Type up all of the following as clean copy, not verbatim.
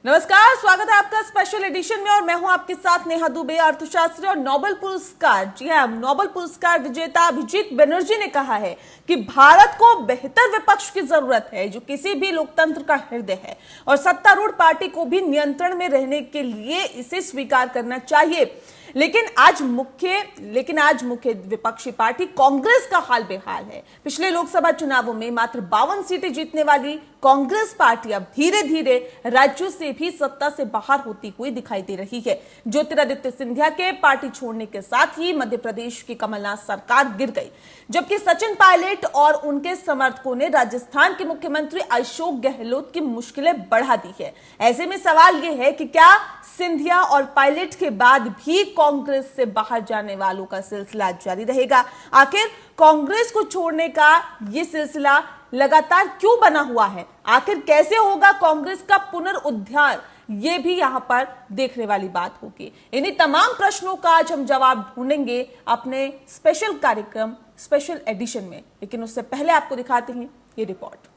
नमस्कार, स्वागत है आपका स्पेशल एडिशन में और मैं हूं आपके साथ नेहा दुबे। अर्थशास्त्री और नोबेल पुरस्कार, जी हां, नोबेल पुरस्कार विजेता अभिजीत बनर्जी ने कहा है कि भारत को बेहतर विपक्ष की जरूरत है जो किसी भी लोकतंत्र का हृदय है और सत्तारूढ़ पार्टी को भी नियंत्रण में रहने के लिए इसे स्वीकार करना चाहिए। लेकिन आज मुख्य विपक्षी पार्टी कांग्रेस का हाल बेहाल है। पिछले लोकसभा चुनावों में मात्र 52 सीटें जीतने वाली कांग्रेस पार्टी अब धीरे धीरे राज्यों से भी सत्ता से बाहर होती हुई दिखाई दे रही है। ज्योतिरादित्य सिंधिया के पार्टी छोड़ने के साथ ही मध्य प्रदेश की कमलनाथ सरकार गिर गई, जबकि सचिन पायलट और उनके समर्थकों ने राजस्थान के मुख्यमंत्री अशोक गहलोत की मुश्किलें बढ़ा दी है। ऐसे में सवाल यह है कि क्या सिंधिया और पायलट के बाद भी कांग्रेस से बाहर जाने वालों का सिलसिला जारी रहेगा? आखिर कांग्रेस को छोड़ने का यह सिलसिला लगातार क्यों बना हुआ है? आखिर कैसे होगा कांग्रेस का पुनरुद्धार? ये भी यहां पर देखने वाली बात होगी। इन्हीं तमाम प्रश्नों का आज हम जवाब ढूंढेंगे अपने स्पेशल कार्यक्रम स्पेशल एडिशन में। लेकिन उससे पहले आपको दिखाते हैं ये रिपोर्ट।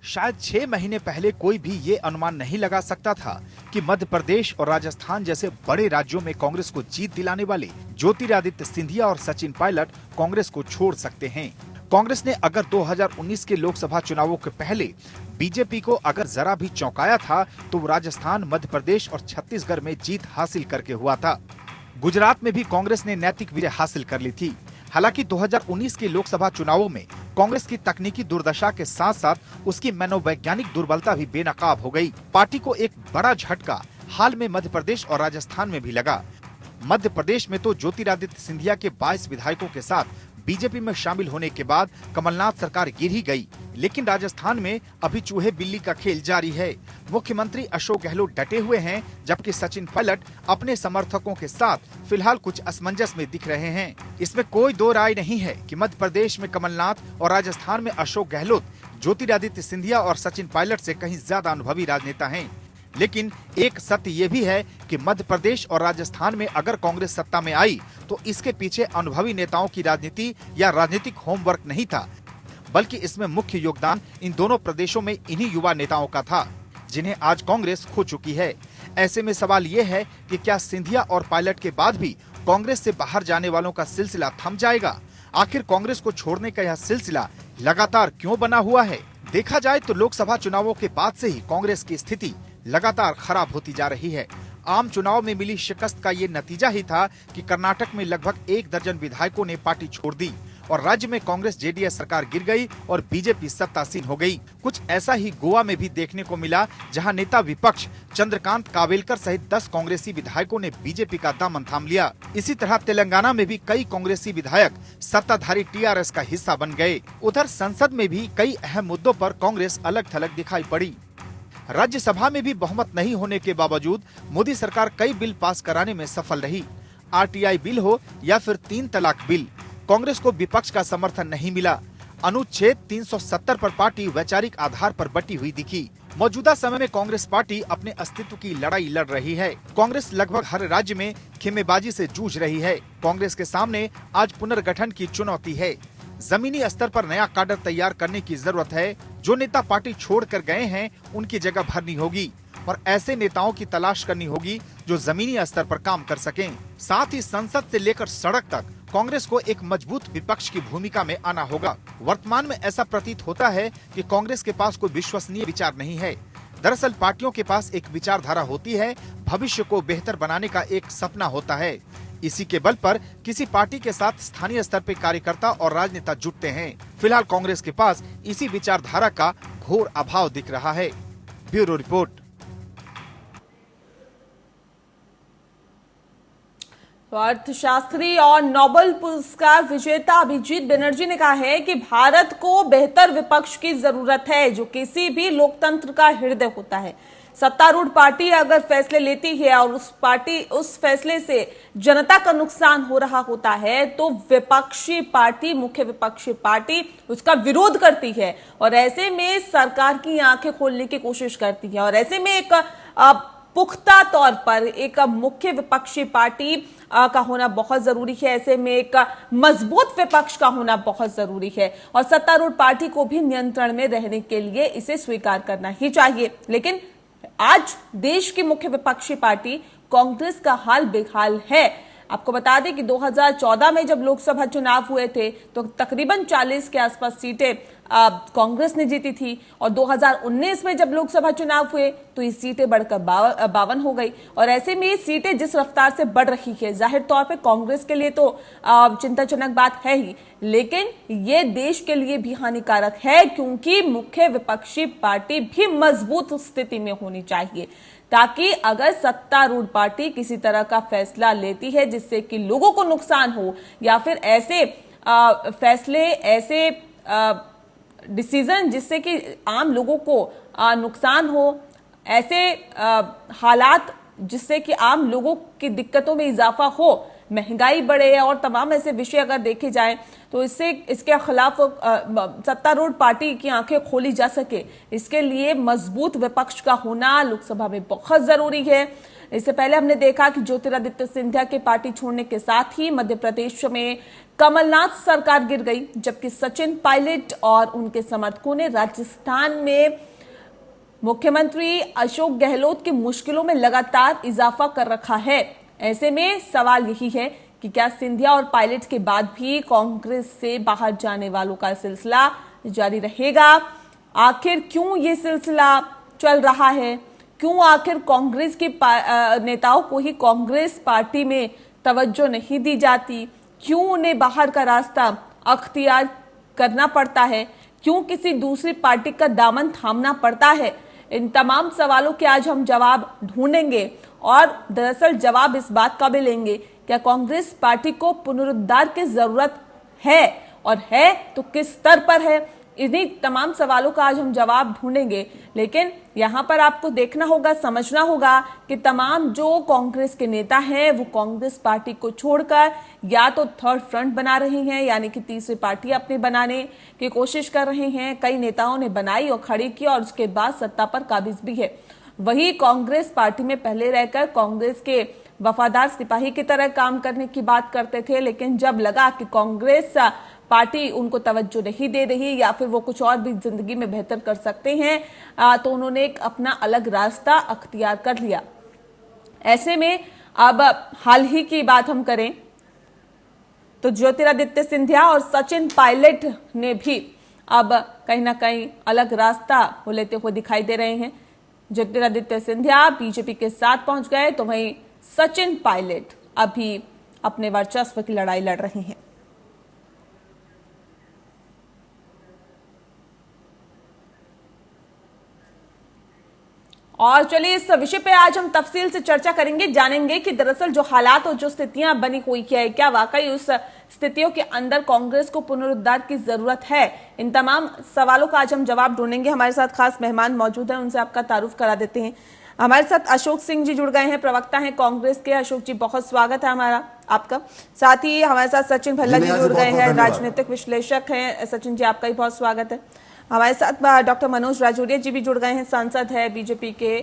शायद 6 महीने पहले कोई भी ये अनुमान नहीं लगा सकता था कि मध्य प्रदेश और राजस्थान जैसे बड़े राज्यों में कांग्रेस को जीत दिलाने वाले ज्योतिरादित्य सिंधिया और सचिन पायलट कांग्रेस को छोड़ सकते हैं। कांग्रेस ने अगर 2019 के लोकसभा चुनावों के पहले बीजेपी को अगर जरा भी चौंकाया था तो वो राजस्थान, मध्य प्रदेश और छत्तीसगढ़ में जीत हासिल करके हुआ था। गुजरात में भी कांग्रेस ने नैतिक विजय हासिल कर ली थी। हालांकि 2019 के लोकसभा चुनावों में कांग्रेस की तकनीकी दुर्दशा के साथ साथ उसकी मनोवैज्ञानिक दुर्बलता भी बेनकाब हो गई। पार्टी को एक बड़ा झटका हाल में मध्य प्रदेश और राजस्थान में भी लगा। मध्य प्रदेश में तो ज्योतिरादित्य सिंधिया के 22 विधायकों के साथ बीजेपी में शामिल होने के बाद कमलनाथ सरकार गिर ही गई, लेकिन राजस्थान में अभी चूहे बिल्ली का खेल जारी है। मुख्यमंत्री अशोक गहलोत डटे हुए हैं, जबकि सचिन पायलट अपने समर्थकों के साथ फिलहाल कुछ असमंजस में दिख रहे हैं। इसमें कोई दो राय नहीं है कि मध्य प्रदेश में कमलनाथ और राजस्थान में अशोक गहलोत ज्योतिरादित्य सिंधिया और सचिन पायलट से कहीं ज्यादा अनुभवी राजनेता हैं। लेकिन एक सत्य ये भी है कि मध्य प्रदेश और राजस्थान में अगर कांग्रेस सत्ता में आई तो इसके पीछे अनुभवी नेताओं की राजनीति या राजनीतिक होमवर्क नहीं था, बल्कि इसमें मुख्य योगदान इन दोनों प्रदेशों में इन्हीं युवा नेताओं का था, जिन्हें आज कांग्रेस खो चुकी है। ऐसे में सवाल ये है कि क्या सिंधिया और पायलट के बाद भी कांग्रेस से बाहर जाने वालों का सिलसिला थम जाएगा? आखिर कांग्रेस को छोड़ने का यह सिलसिला लगातार क्यों बना हुआ है? देखा जाए तो लोकसभा चुनावों के बाद से ही कांग्रेस की स्थिति लगातार खराब होती जा रही है। आम चुनाव में मिली शिकस्त का ये नतीजा ही था कि कर्नाटक में लगभग 1 दर्जन विधायकों ने पार्टी छोड़ दी और राज्य में कांग्रेस जेडीएस सरकार गिर गई और बीजेपी सत्तासीन हो गई। कुछ ऐसा ही गोवा में भी देखने को मिला, जहां नेता विपक्ष चंद्रकांत कावेलकर सहित 10 कांग्रेसी विधायकों ने बीजेपी का दामन थाम लिया। इसी तरह तेलंगाना में भी कई कांग्रेसी विधायक सत्ताधारी टीआरएस का हिस्सा बन गए। उधर संसद में भी कई अहम मुद्दों पर कांग्रेस अलग थलग दिखाई पड़ी। राज्यसभा में भी बहुमत नहीं होने के बावजूद मोदी सरकार कई बिल पास कराने में सफल रही। आरटीआई बिल हो या फिर 3 तलाक बिल, कांग्रेस को विपक्ष का समर्थन नहीं मिला। अनुच्छेद 370 पर पार्टी वैचारिक आधार पर बटी हुई दिखी। मौजूदा समय में कांग्रेस पार्टी अपने अस्तित्व की लड़ाई लड़ रही है। कांग्रेस लगभग हर राज्य में खेमेबाजी से जूझ रही है। कांग्रेस के सामने आज पुनर्गठन की चुनौती है। जमीनी स्तर पर नया काडर तैयार करने की जरूरत है। जो नेता पार्टी छोड़कर गए हैं उनकी जगह भरनी होगी और ऐसे नेताओं की तलाश करनी होगी जो जमीनी स्तर पर काम कर सकें। साथ ही संसद से लेकर सड़क तक कांग्रेस को एक मजबूत विपक्ष की भूमिका में आना होगा। वर्तमान में ऐसा प्रतीत होता है कि कांग्रेस के पास कोई विश्वसनीय विचार नहीं है। दरअसल पार्टियों के पास एक विचारधारा होती है, भविष्य को बेहतर बनाने का एक सपना होता है। इसी के बल पर किसी पार्टी के साथ स्थानीय स्तर पर कार्यकर्ता और राजनेता जुटते हैं। फिलहाल कांग्रेस के पास इसी विचारधारा का घोर अभाव दिख रहा है। Bureau report. तो अर्थशास्त्री और नोबेल पुरस्कार विजेता अभिजीत बनर्जी ने कहा है कि भारत को बेहतर विपक्ष की जरूरत है जो किसी भी लोकतंत्र का हृदय होता है। सत्तारूढ़ पार्टी अगर फैसले लेती है और उस फैसले से जनता का नुकसान हो रहा होता है तो मुख्य विपक्षी पार्टी उसका विरोध करती है और ऐसे में सरकार की आंखें खोलने की कोशिश करती है और ऐसे में एक पुख्ता तौर पर एक मुख्य विपक्षी पार्टी का होना बहुत जरूरी है। ऐसे में एक मजबूत विपक्ष का होना बहुत जरूरी है और सत्तारूढ़ पार्टी को भी नियंत्रण में रहने के लिए इसे स्वीकार करना ही चाहिए। लेकिन आज देश की मुख्य विपक्षी पार्टी कांग्रेस का हाल बेहाल है। आपको बता दें कि 2014 में जब लोकसभा चुनाव हुए थे तो तकरीबन 40 के आसपास सीटें कांग्रेस ने जीती थी और 2019 में जब लोकसभा चुनाव हुए तो ये सीटें बढ़कर 52 हो गई। और ऐसे में ये सीटें जिस रफ्तार से बढ़ रही है, जाहिर तौर पे कांग्रेस के लिए तो चिंताजनक बात है ही, लेकिन ये देश के लिए भी हानिकारक है, क्योंकि मुख्य विपक्षी पार्टी भी मजबूत स्थिति में होनी चाहिए, ताकि अगर सत्तारूढ़ पार्टी किसी तरह का फैसला लेती है जिससे कि लोगों को नुकसान हो, या फिर ऐसे फैसले, ऐसे डिसीजन जिससे कि आम लोगों को नुकसान हो, ऐसे हालात जिससे कि आम लोगों की दिक्कतों में इजाफा हो, महंगाई बढ़े और तमाम ऐसे विषय अगर देखे जाएं तो इसके खिलाफ सत्तारूढ़ पार्टी की आंखें खोली जा सके, इसके लिए मजबूत विपक्ष का होना लोकसभा में बहुत जरूरी है। इससे पहले हमने देखा कि ज्योतिरादित्य सिंधिया के पार्टी छोड़ने के साथ ही मध्य प्रदेश में कमलनाथ सरकार गिर गई, जबकि सचिन पायलट और उनके समर्थकों ने राजस्थान में मुख्यमंत्री अशोक गहलोत की मुश्किलों में लगातार इजाफा कर रखा है। ऐसे में सवाल यही है कि क्या सिंधिया और पायलट के बाद भी कांग्रेस से बाहर जाने वालों का सिलसिला जारी रहेगा? आखिर क्यों ये सिलसिला चल रहा है? क्यों आखिर कांग्रेस के नेताओं को ही कांग्रेस पार्टी में तवज्जो नहीं दी जाती? क्यों उन्हें बाहर का रास्ता अख्तियार करना पड़ता है? क्यों किसी दूसरी पार्टी का दामन थामना पड़ता है? इन तमाम सवालों के आज हम जवाब ढूंढेंगे और दरअसल जवाब इस बात का भी लेंगे, क्या कांग्रेस पार्टी को पुनरुद्धार की जरूरत है, और है तो किस स्तर पर है? इन्हीं तमाम सवालों का आज हम जवाब ढूंढेंगे। लेकिन यहां पर आपको देखना होगा, समझना होगा कि तमाम जो कांग्रेस के नेता हैं वो कांग्रेस पार्टी को छोड़कर या तो थर्ड फ्रंट बना रहे हैं, यानी कि तीसरी पार्टी अपनी बनाने की कोशिश कर रहे हैं। कई नेताओं ने बनाई और खड़ी की और उसके बाद सत्ता पर काबिज भी है। वही कांग्रेस पार्टी में पहले रहकर कांग्रेस के वफादार सिपाही की तरह काम करने की बात करते थे, लेकिन जब लगा कि कांग्रेस पार्टी उनको तवज्जो नहीं दे रही या फिर वो कुछ और भी जिंदगी में बेहतर कर सकते हैं, तो उन्होंने एक अपना अलग रास्ता अख्तियार कर लिया। ऐसे में अब हाल ही की बात हम करें तो ज्योतिरादित्य सिंधिया और सचिन पायलट ने भी अब कहीं ना कहीं अलग रास्ता लेते हुए दिखाई दे रहे हैं। ज्योतिरादित्य सिंधिया बीजेपी के साथ पहुंच गए, तो वहीं सचिन पायलट अभी अपने वर्चस्व की लड़ाई लड़ रहे हैं। और चलिए इस विषय पे आज हम तफसील से चर्चा करेंगे, जानेंगे कि दरअसल जो हालात और जो स्थितियां बनी हुई है, क्या वाकई उस स्थितियों के अंदर कांग्रेस को पुनरुद्धार की जरूरत है? इन तमाम सवालों का आज हम जवाब ढूंढेंगे। हमारे साथ खास मेहमान मौजूद हैं, उनसे आपका तारुफ करा देते हैं। हमारे साथ अशोक सिंह जी जुड़ गए हैं, प्रवक्ता हैं कांग्रेस के। अशोक जी, बहुत स्वागत है हमारा आपका। साथ ही हमारे साथ सचिन भल्ला जी जुड़ गए हैं, राजनीतिक विश्लेषक हैं। सचिन जी, आपका भी बहुत स्वागत है। हमारे साथ डॉक्टर मनोज राजौरिया जी भी जुड़ गए हैं, सांसद है बीजेपी के।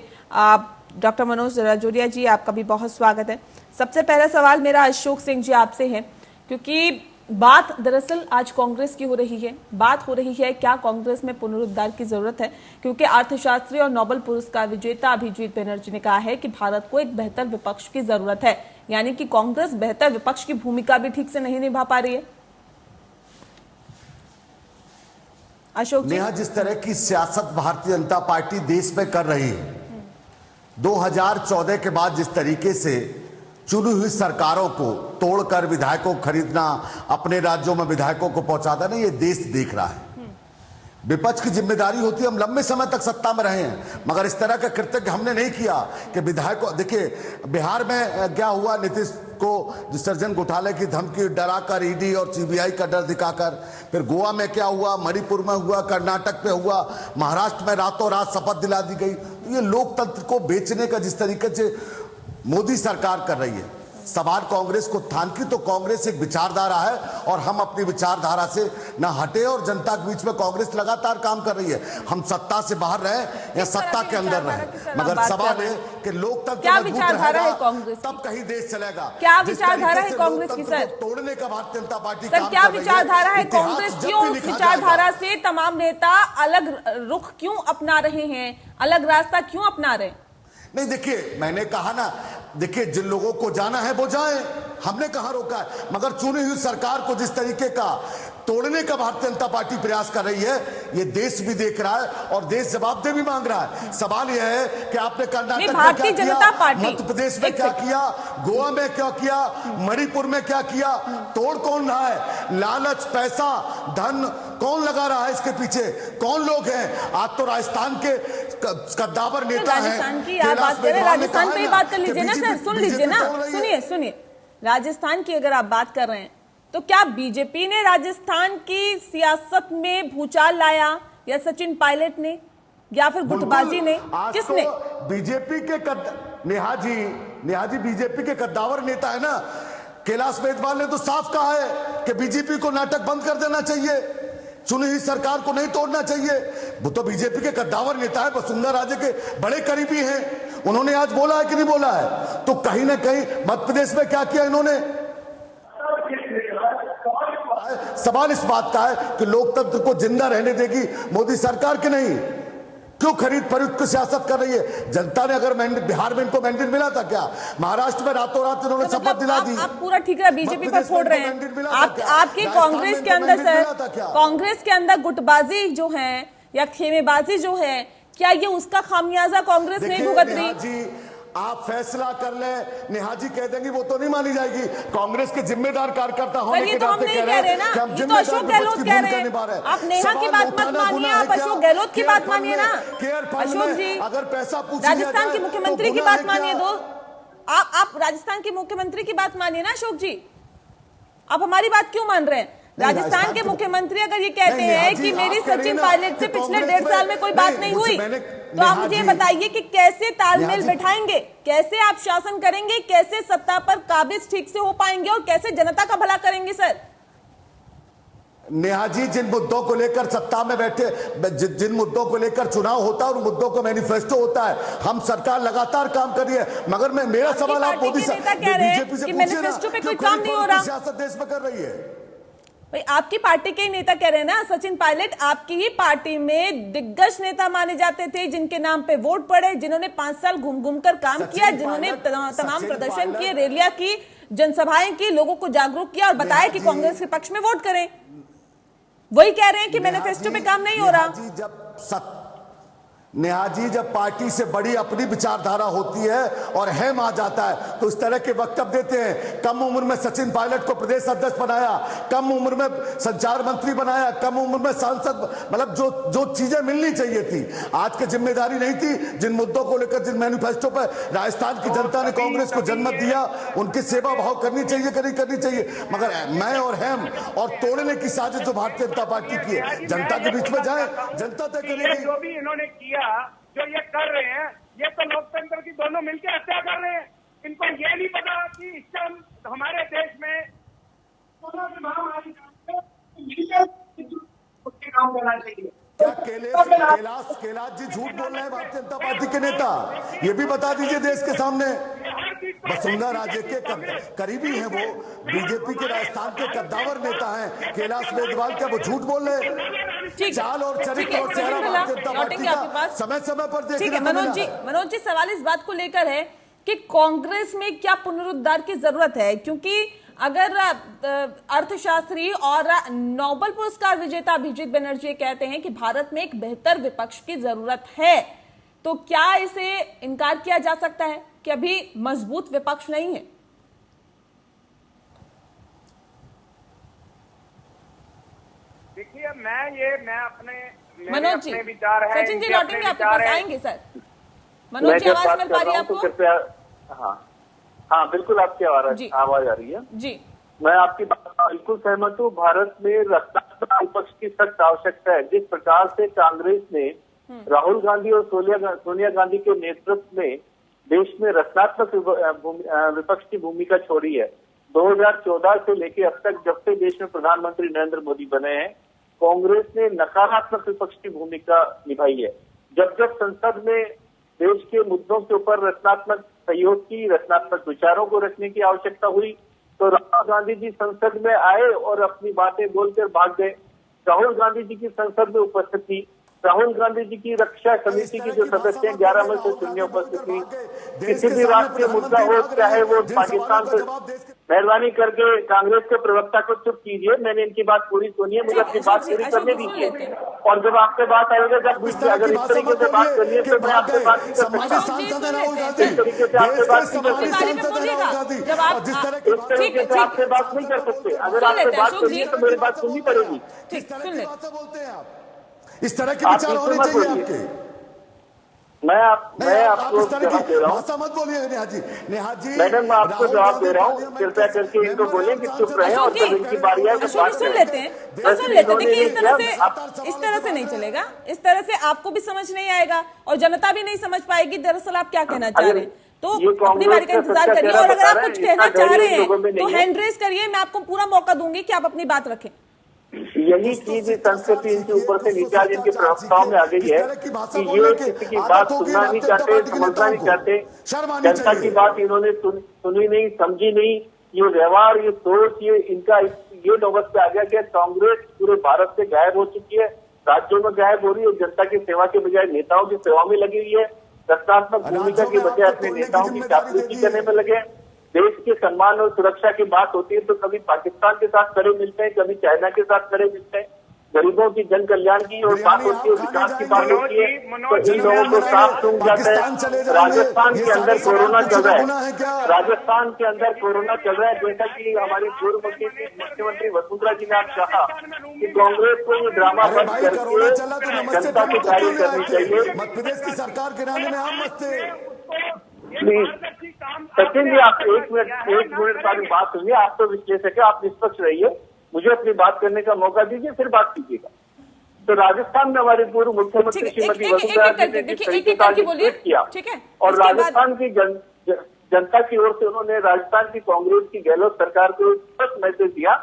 डॉक्टर मनोज राजौरिया जी, आपका भी बहुत स्वागत है। सबसे पहला सवाल मेरा अशोक सिंह जी आपसे है, क्योंकि बात दरअसल आज कांग्रेस की हो रही है। बात हो रही है क्या कांग्रेस में पुनरुद्धार की जरूरत है, क्योंकि अर्थशास्त्री और नोबेल पुरस्कार विजेता अभिजीत बनर्जी ने कहा है कि भारत को एक बेहतर विपक्ष की जरूरत है, यानी कि कांग्रेस बेहतर विपक्ष की भूमिका भी ठीक से नहीं निभा पा रही है। अशोक जी, नेहा, जिस तरह की सियासत भारतीय जनता पार्टी देश में कर रही है, 2014 के बाद जिस तरीके से चुनी हुई सरकारों को तोड़कर विधायकों को खरीदना, अपने राज्यों में विधायकों को पहुंचा देना, ये देश देख रहा है। विपक्ष की जिम्मेदारी होती है, हम लंबे समय तक सत्ता में रहे हैं मगर इस तरह का कृत्य हमने नहीं किया कि विधायकों, देखिए बिहार में क्या हुआ, नीतीश को विसर्जन घोटाले की धमकी डराकर ईडी और सीबीआई का डर दिखाकर, फिर गोवा में क्या हुआ, मणिपुर में हुआ, कर्नाटक में हुआ, महाराष्ट्र में रातों रात शपथ दिला दी गई। तो ये लोकतंत्र को बेचने का जिस तरीके से मोदी सरकार कर रही है, सवाल कांग्रेस को थान की, तो कांग्रेस एक विचारधारा है और हम अपनी विचारधारा से न हटे और जनता के बीच में कांग्रेस लगातार काम कर रही है। हम सत्ता से बाहर रहे या सत्ता के अंदर रहे, मगर सवाल है कि लोकतंत्र क्या मजबूत विचारधारा है रहेगा, कांग्रेस की? तब कहीं देश चलेगा। क्या जिस विचारधारा तरीके है से कांग्रेस की लोकतंत्र सर? को तोड़ने का भारतीय जनता पार्टी सर काम क्या कर रही विचारधारा है इतिहास कांग्रेस जब की? भी और उस लिखा विचारधारा जाएगा। से तमाम नेता अलग रुख क्यों अपना रहे हैं, अलग रास्ता क्यों अपना रहे हैं? नहीं, देखिए मैंने कहा ना, देखिए जिन लोगों को जाना है वो जाएं, हमने कहां रोका है, मगर चुनी हुई सरकार को जिस तरीके का तोड़ने का भारतीय जनता पार्टी प्रयास कर रही है, ये देश भी देख रहा है और देश जवाबदेही भी मांग रहा है। सवाल यह है कि आपने कर्नाटक में भारतीय क्या जनता किया, पार्टी मध्य प्रदेश में क्या किया, गोवा में क्या किया, मणिपुर में क्या किया, तोड़ कौन रहा है, लालच, पैसा, धन कौन लगा रहा है इसके पीछे, कौन लोग हैं? आज तो राजस्थान के कद्दावर नेता हैं। राजस्थान की आप बात करें, राजस्थान पे ही बात कर लीजिए ना सर, सुन लीजिए ना, सुनिए राजस्थान की अगर आप बात कर रहे हैं तो क्या बीजेपी ने राजस्थान की सियासत में भूचाल लाया, या सचिन पायलट ने, या फिर गुटबाजी ने, किसने? तो बीजेपी के नेहा जी बीजेपी के कद्दावर नेता है ना। कैलाश मेघवाल ने तो साफ कहा है कि बीजेपी को नाटक बंद कर देना चाहिए, चुनी हुई सरकार को नहीं तोड़ना चाहिए। वो तो बीजेपी के कद्दावर नेता है, वसुंधरा राजे के बड़े करीबी हैं। उन्होंने आज बोला है कि नहीं बोला है? तो कहीं ना कहीं मध्य प्रदेश में क्या किया इन्होंने? सवाल इस बात का है कि लोकतंत्र को जिंदा रहने देगी मोदी सरकार के नहीं? क्यों खरीद फरोख्त की सियासत कर रही है? जनता ने अगर बिहार में इनको मैंडेट मिला था क्या? महाराष्ट्र में रातों रात इन्होंने तो शपथ दिला दी। आप पूरा ठीक है बीजेपी पर फोड़ रहे हैं। आपकी कांग्रेस के अंदर सर, कांग्रेस के अंदर गुटबाजी जो है या खेमेबाजी जो है, क्या ये उसका खामियाजा कांग्रेस नहीं भुगत रही? आप फैसला कर ले, नेहा जी कह देंगी वो तो नहीं मानी जाएगी। कांग्रेस के जिम्मेदार कार्यकर्ता होने के नाते कह रहे हैं कि हम जिम्मेदार अशोक गहलोत कह रहे हैं। आप नेहा की बात मत मानिए, आप अशोक गहलोत की बात मानिए ना। अशोक जी, अगर पैसा राजस्थान के मुख्यमंत्री की बात मानिए। दो आप राजस्थान के मुख्यमंत्री की बात मानिए ना अशोक जी, आप हमारी बात क्यों मान रहे हैं? राजस्थान के मुख्यमंत्री अगर ये कहते हैं कि मेरी सचिन पायलट से पिछले 1.5 साल में कोई बात नहीं हुई, तो आप मुझे बताइए कि कैसे तालमेल बैठाएंगे, कैसे आप शासन करेंगे, कैसे सत्ता पर काबिज ठीक से हो पाएंगे और कैसे जनता का भला करेंगे? सर नेहा जी, जिन मुद्दों को लेकर सत्ता में बैठे, जिन मुद्दों को लेकर चुनाव होता है उन मुद्दों को मैनिफेस्टो होता है। हम सरकार लगातार काम कर रही है, मगर मेरा सवाल आप मोदी बीजेपी से मैनिफेस्टो पे कोई काम नहीं हो रहा, सियासत देश में कर रही है। भाई आपकी पार्टी के नेता कह रहे हैं ना, सचिन पायलट आपकी ही पार्टी में दिग्गज नेता माने जाते थे, जिनके नाम पे वोट पड़े, जिन्होंने 5 साल घूम घूम कर काम किया, जिन्होंने तमाम प्रदर्शन किए, रैलियां की, जनसभाएं की, लोगों को जागरूक किया और बताया कि कांग्रेस के पक्ष में वोट करें। वही कह रहे हैं कि मैनिफेस्टो पे काम नहीं हो रहा। नेहा जी, जब पार्टी से बड़ी अपनी विचारधारा होती है और हेम आ जाता है तो इस तरह के वक्तव्य देते हैं। कम उम्र में सचिन पायलट को प्रदेश अध्यक्ष बनाया, कम उम्र में संचार मंत्री बनाया, कम उम्र में सांसद, मतलब जो चीजें मिलनी चाहिए थी। आज की जिम्मेदारी नहीं थी, जिन मुद्दों को लेकर, जिन मैनिफेस्टो पर राजस्थान की जनता ने कांग्रेस को जन्म दिया, उनकी सेवा भाव करनी चाहिए, करनी चाहिए। मगर मैं और हेम और तोड़ने की साजिश जो भारतीय जनता पार्टी की है, जनता के बीच में जाए, जनता तय करेगी। जो भी इन्होंने किया, जो ये कर रहे हैं, ये तो लोकतंत्र की दोनों मिलकर हत्या कर रहे हैं। इनको ये नहीं पता कि इस टाइम हमारे देश में कोरोना की महामारी काम करना चाहिए। क्या कैलाश जी झूठ बोल रहे हैं भारतीय जनता पार्टी के नेता? ये भी बता दीजिए देश के सामने। वसुंधरा राजे के करीबी हैं वो, बीजेपी के राजस्थान के कद्दावर नेता हैं कैलाश मेघवाल, क्या वो झूठ बोल रहे हैं? चाल और चरित्र और चेहरा भारतीय जनता पार्टी का समय समय पर देखिए। मनोज जी सवाल इस बात को लेकर है कि कांग्रेस में क्या पुनरुद्धार की जरूरत है, क्योंकि अगर अर्थशास्त्री और नोबेल पुरस्कार विजेता अभिजीत बनर्जी कहते हैं कि भारत में एक बेहतर विपक्ष की जरूरत है, तो क्या इसे इनकार किया जा सकता है कि अभी मजबूत विपक्ष नहीं है? देखिए, मैं अपने मनोज जी, विचार है, सचिन जी लौटेंगे आपके पास, आएंगे सर। मनोज जी आवाज मिल पा रही है आपको? हाँ बिल्कुल, आपकी आवाज आ रही है जी। मैं आपकी बात से बिल्कुल सहमत हूँ। भारत में रचनात्मक विपक्ष की सख्त आवश्यकता है। जिस प्रकार से कांग्रेस ने राहुल गांधी और सोनिया गांधी के नेतृत्व में देश में रचनात्मक विपक्ष की भूमिका छोड़ी है। 2014 से लेकर अब तक जब से देश में प्रधानमंत्री नरेंद्र मोदी बने हैं, कांग्रेस ने नकारात्मक विपक्ष की भूमिका निभाई है। जब जब संसद में देश के मुद्दों के ऊपर रचनात्मक सहयोग की, रचनात्मक विचारों को रखने की आवश्यकता हुई, तो राहुल गांधी जी संसद में आए और अपनी बातें बोलकर भाग गए। राहुल गांधी जी की संसद में उपस्थित थी। राहुल गांधी जी की रक्षा समिति की जो सदस्य हैं 11 में से शून्य उपस्थित थी। किसी भी राष्ट्रीय मुद्दा हो, चाहे वो पाकिस्तान से, मेहरबानी करके कांग्रेस के प्रवक्ता को चुप कीजिए। मैंने इनकी बात पूरी सुनी है, मुझे अपनी बात पूरी करने दीजिए। और जब आपसे बात आएगा, जब अगर इस तरीके से बात करिए तो मैं आपसे बात नहीं कर सकता। इस तरीके से आपसे बात नहीं कर सकते। इस तरीके से आपसे बात नहीं कर सकते। अगर आपसे बात करिए तो मेरी बात सुननी पड़ेगी। इस तरह के विचार होने चाहिए आपके। मैं आपको जवाब दे रहा हूँ। मत बोलिए नेहा जी। मैडम, मैं आपको जवाब दे रहा हूँ। कृपया करके इनको बोलें कि चुप रहे और जब इनकी बारी आए तो बात सुन लेते हैं। देखिए, इस तरह से नहीं चलेगा। इस तरह से आपको भी समझ नहीं आएगा और जनता भी नहीं समझ पाएगी दरअसल आप क्या कहना चाह रहे हैं। तो अपनी बारी का इंतजार करिए और अगर आप कुछ कहना चाह रहे हैं तो हैंड रेज करिए। मैं आपको पूरा मौका दूंगी कि आप अपनी बात रखें। यही चीज संस्कृति इनके ऊपर से नीचे आज इनके प्रवक्ताओं में आ गई है कि ये किसी की बात सुनना नहीं चाहते, समझना नहीं चाहते। जनता की बात इन्होंने सुनी नहीं, समझी नहीं। ये व्यवहार, ये सोच, ये इनका ये नौबत पे आ गया कि कांग्रेस पूरे भारत से गायब हो चुकी है, राज्यों में गायब हो रही है। जनता की सेवा के बजाय नेताओं की सेवा में लगी हुई है। रचनात्मक भूमिका की बजाय अपने नेताओं की चापलूसी करने में लगे। देश के सम्मान और सुरक्षा की बात होती है तो कभी पाकिस्तान के साथ खड़े मिलते हैं, कभी चाइना के साथ खड़े मिलते हैं। गरीबों की जन कल्याण की और बात होती है, विकास की बात होती है तो इन लोगों को साफ सूंघ जाता है। राजस्थान के अंदर कोरोना चल रहा है। राजस्थान के अंदर कोरोना चल रहा है। जैसा कि हमारी पूर्व मुख्यमंत्री वसुंधरा जी ने आप कहा कि कांग्रेस को ये ड्रामा बंद करके जनता को जारी करनी चाहिए। मध्य प्रदेश की सरकार गिराने में हम मस्ते। सचिन जी, आप एक मिनट सारी बात सुनिए। आप तो विश्लेषक है, आप निष्पक्ष रहिए, मुझे अपनी बात करने का मौका दीजिए, फिर बात कीजिएगा। तो राजस्थान में हमारी पूर्व मुख्यमंत्री श्रीमती वसुंधरा जी ने जिस तरीके का ट्वीट किया और राजस्थान की जनता की ओर से उन्होंने राजस्थान की कांग्रेस की गहलोत सरकार को स्पष्ट मैसेज दिया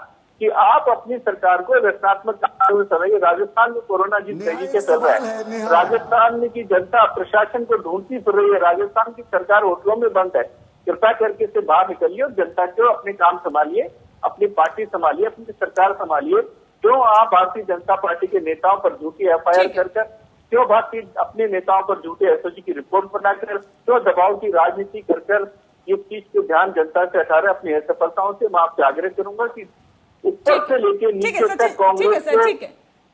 कि आप अपनी सरकार को रचनात्मक कार्यों में चलाइए। राजस्थान में कोरोना जिस तेजी से चल रहा है, राजस्थान की जनता प्रशासन को ढूंढती फिर रही है। राजस्थान की सरकार होटलों में बंद है। कृपया करके से बाहर निकलिए और जनता को अपने काम संभालिए, अपनी पार्टी संभालिए, अपनी सरकार संभालिए। क्यों आप भारतीय जनता पार्टी के नेताओं पर झूठी एफआईआर कर क्यों भारतीय अपने नेताओं पर झूठे एसओजी की रिपोर्ट बनाकर, क्यों दबाव की राजनीति कर इस चीज को ध्यान जनता से हटा रहे अपनी असफलताओं से। मैं आपसे आग्रह करूंगा कि ऊपर से लेकर नीचे तक कांग्रेस को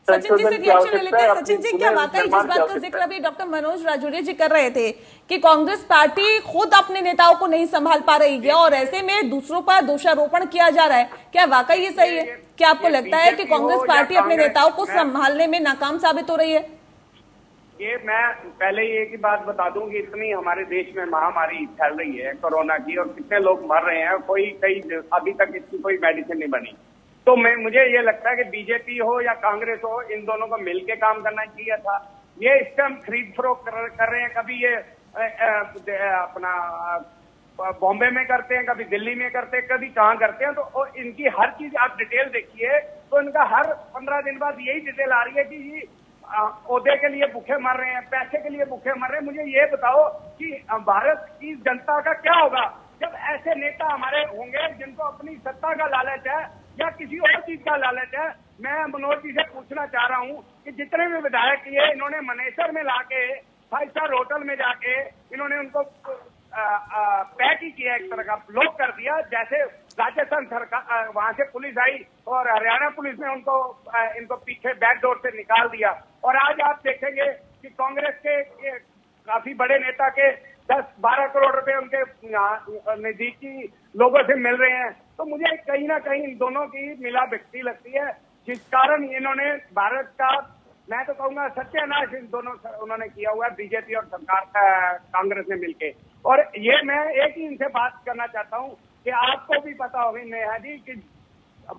सचिन जी से रिएक्शन ले लेते हैं। सचिन जी, क्या वाकई जिस बात का जिक्र अभी डॉक्टर मनोज राजौरिया जी कर रहे थे कि कांग्रेस पार्टी खुद अपने नेताओं को नहीं संभाल पा रही है और ऐसे में दूसरों पर दोषारोपण किया जा रहा है, क्या वाकई ये सही है? क्या आपको लगता है कि कांग्रेस पार्टी अपने नेताओं को संभालने में नाकाम साबित हो रही है? ये मैं पहले एक ही बात बता दूं कि इतनी हमारे देश में महामारी फैल रही है कोरोना की और कितने लोग मर रहे हैं, अभी तक इसकी कोई मेडिसिन नहीं बनी। तो मुझे ये लगता है कि बीजेपी हो या कांग्रेस हो, इन दोनों को मिलकर काम करना चाहिए था। ये इस टाइम खरीद फरोख्त कर रहे हैं, कभी ये अपना बॉम्बे में करते हैं, कभी दिल्ली में करते हैं, कभी कहाँ करते हैं। तो इनकी हर चीज आप डिटेल देखिए तो इनका हर 15 दिन बाद यही डिटेल आ रही है कि ओहदे के लिए भूखे मर रहे हैं, पैसे के लिए भूखे मर रहे हैं। मुझे ये बताओ कि भारत की जनता का क्या होगा जब ऐसे नेता हमारे होंगे जिनको अपनी सत्ता का लालच है या किसी और चीज का लालच है। मैं मनोज जी से पूछना चाह रहा हूँ कि जितने भी विधायक किए इन्होंने मनेसर में लाके 5 स्टार होटल में जाके इन्होंने उनको पैक ही किया, एक तरह का ब्लॉक कर दिया। जैसे राजस्थान सरकार वहां से पुलिस आई और हरियाणा पुलिस ने इनको पीछे बैक डोर से निकाल दिया। और आज आप देखेंगे कि कांग्रेस के काफी बड़े नेता के 10-12 करोड़ रुपए उनके नजदीकी लोगों से मिल रहे हैं। तो मुझे कहीं ना कहीं इन दोनों की मिला भिगती लगती है, जिस कारण इन्होंने भारत का, मैं तो कहूंगा, सत्यानाश इन दोनों उन्होंने किया हुआ है, बीजेपी और सरकार कांग्रेस ने मिलके। और ये मैं एक ही इनसे बात करना चाहता हूँ कि आपको भी पता होगी नेहा जी कि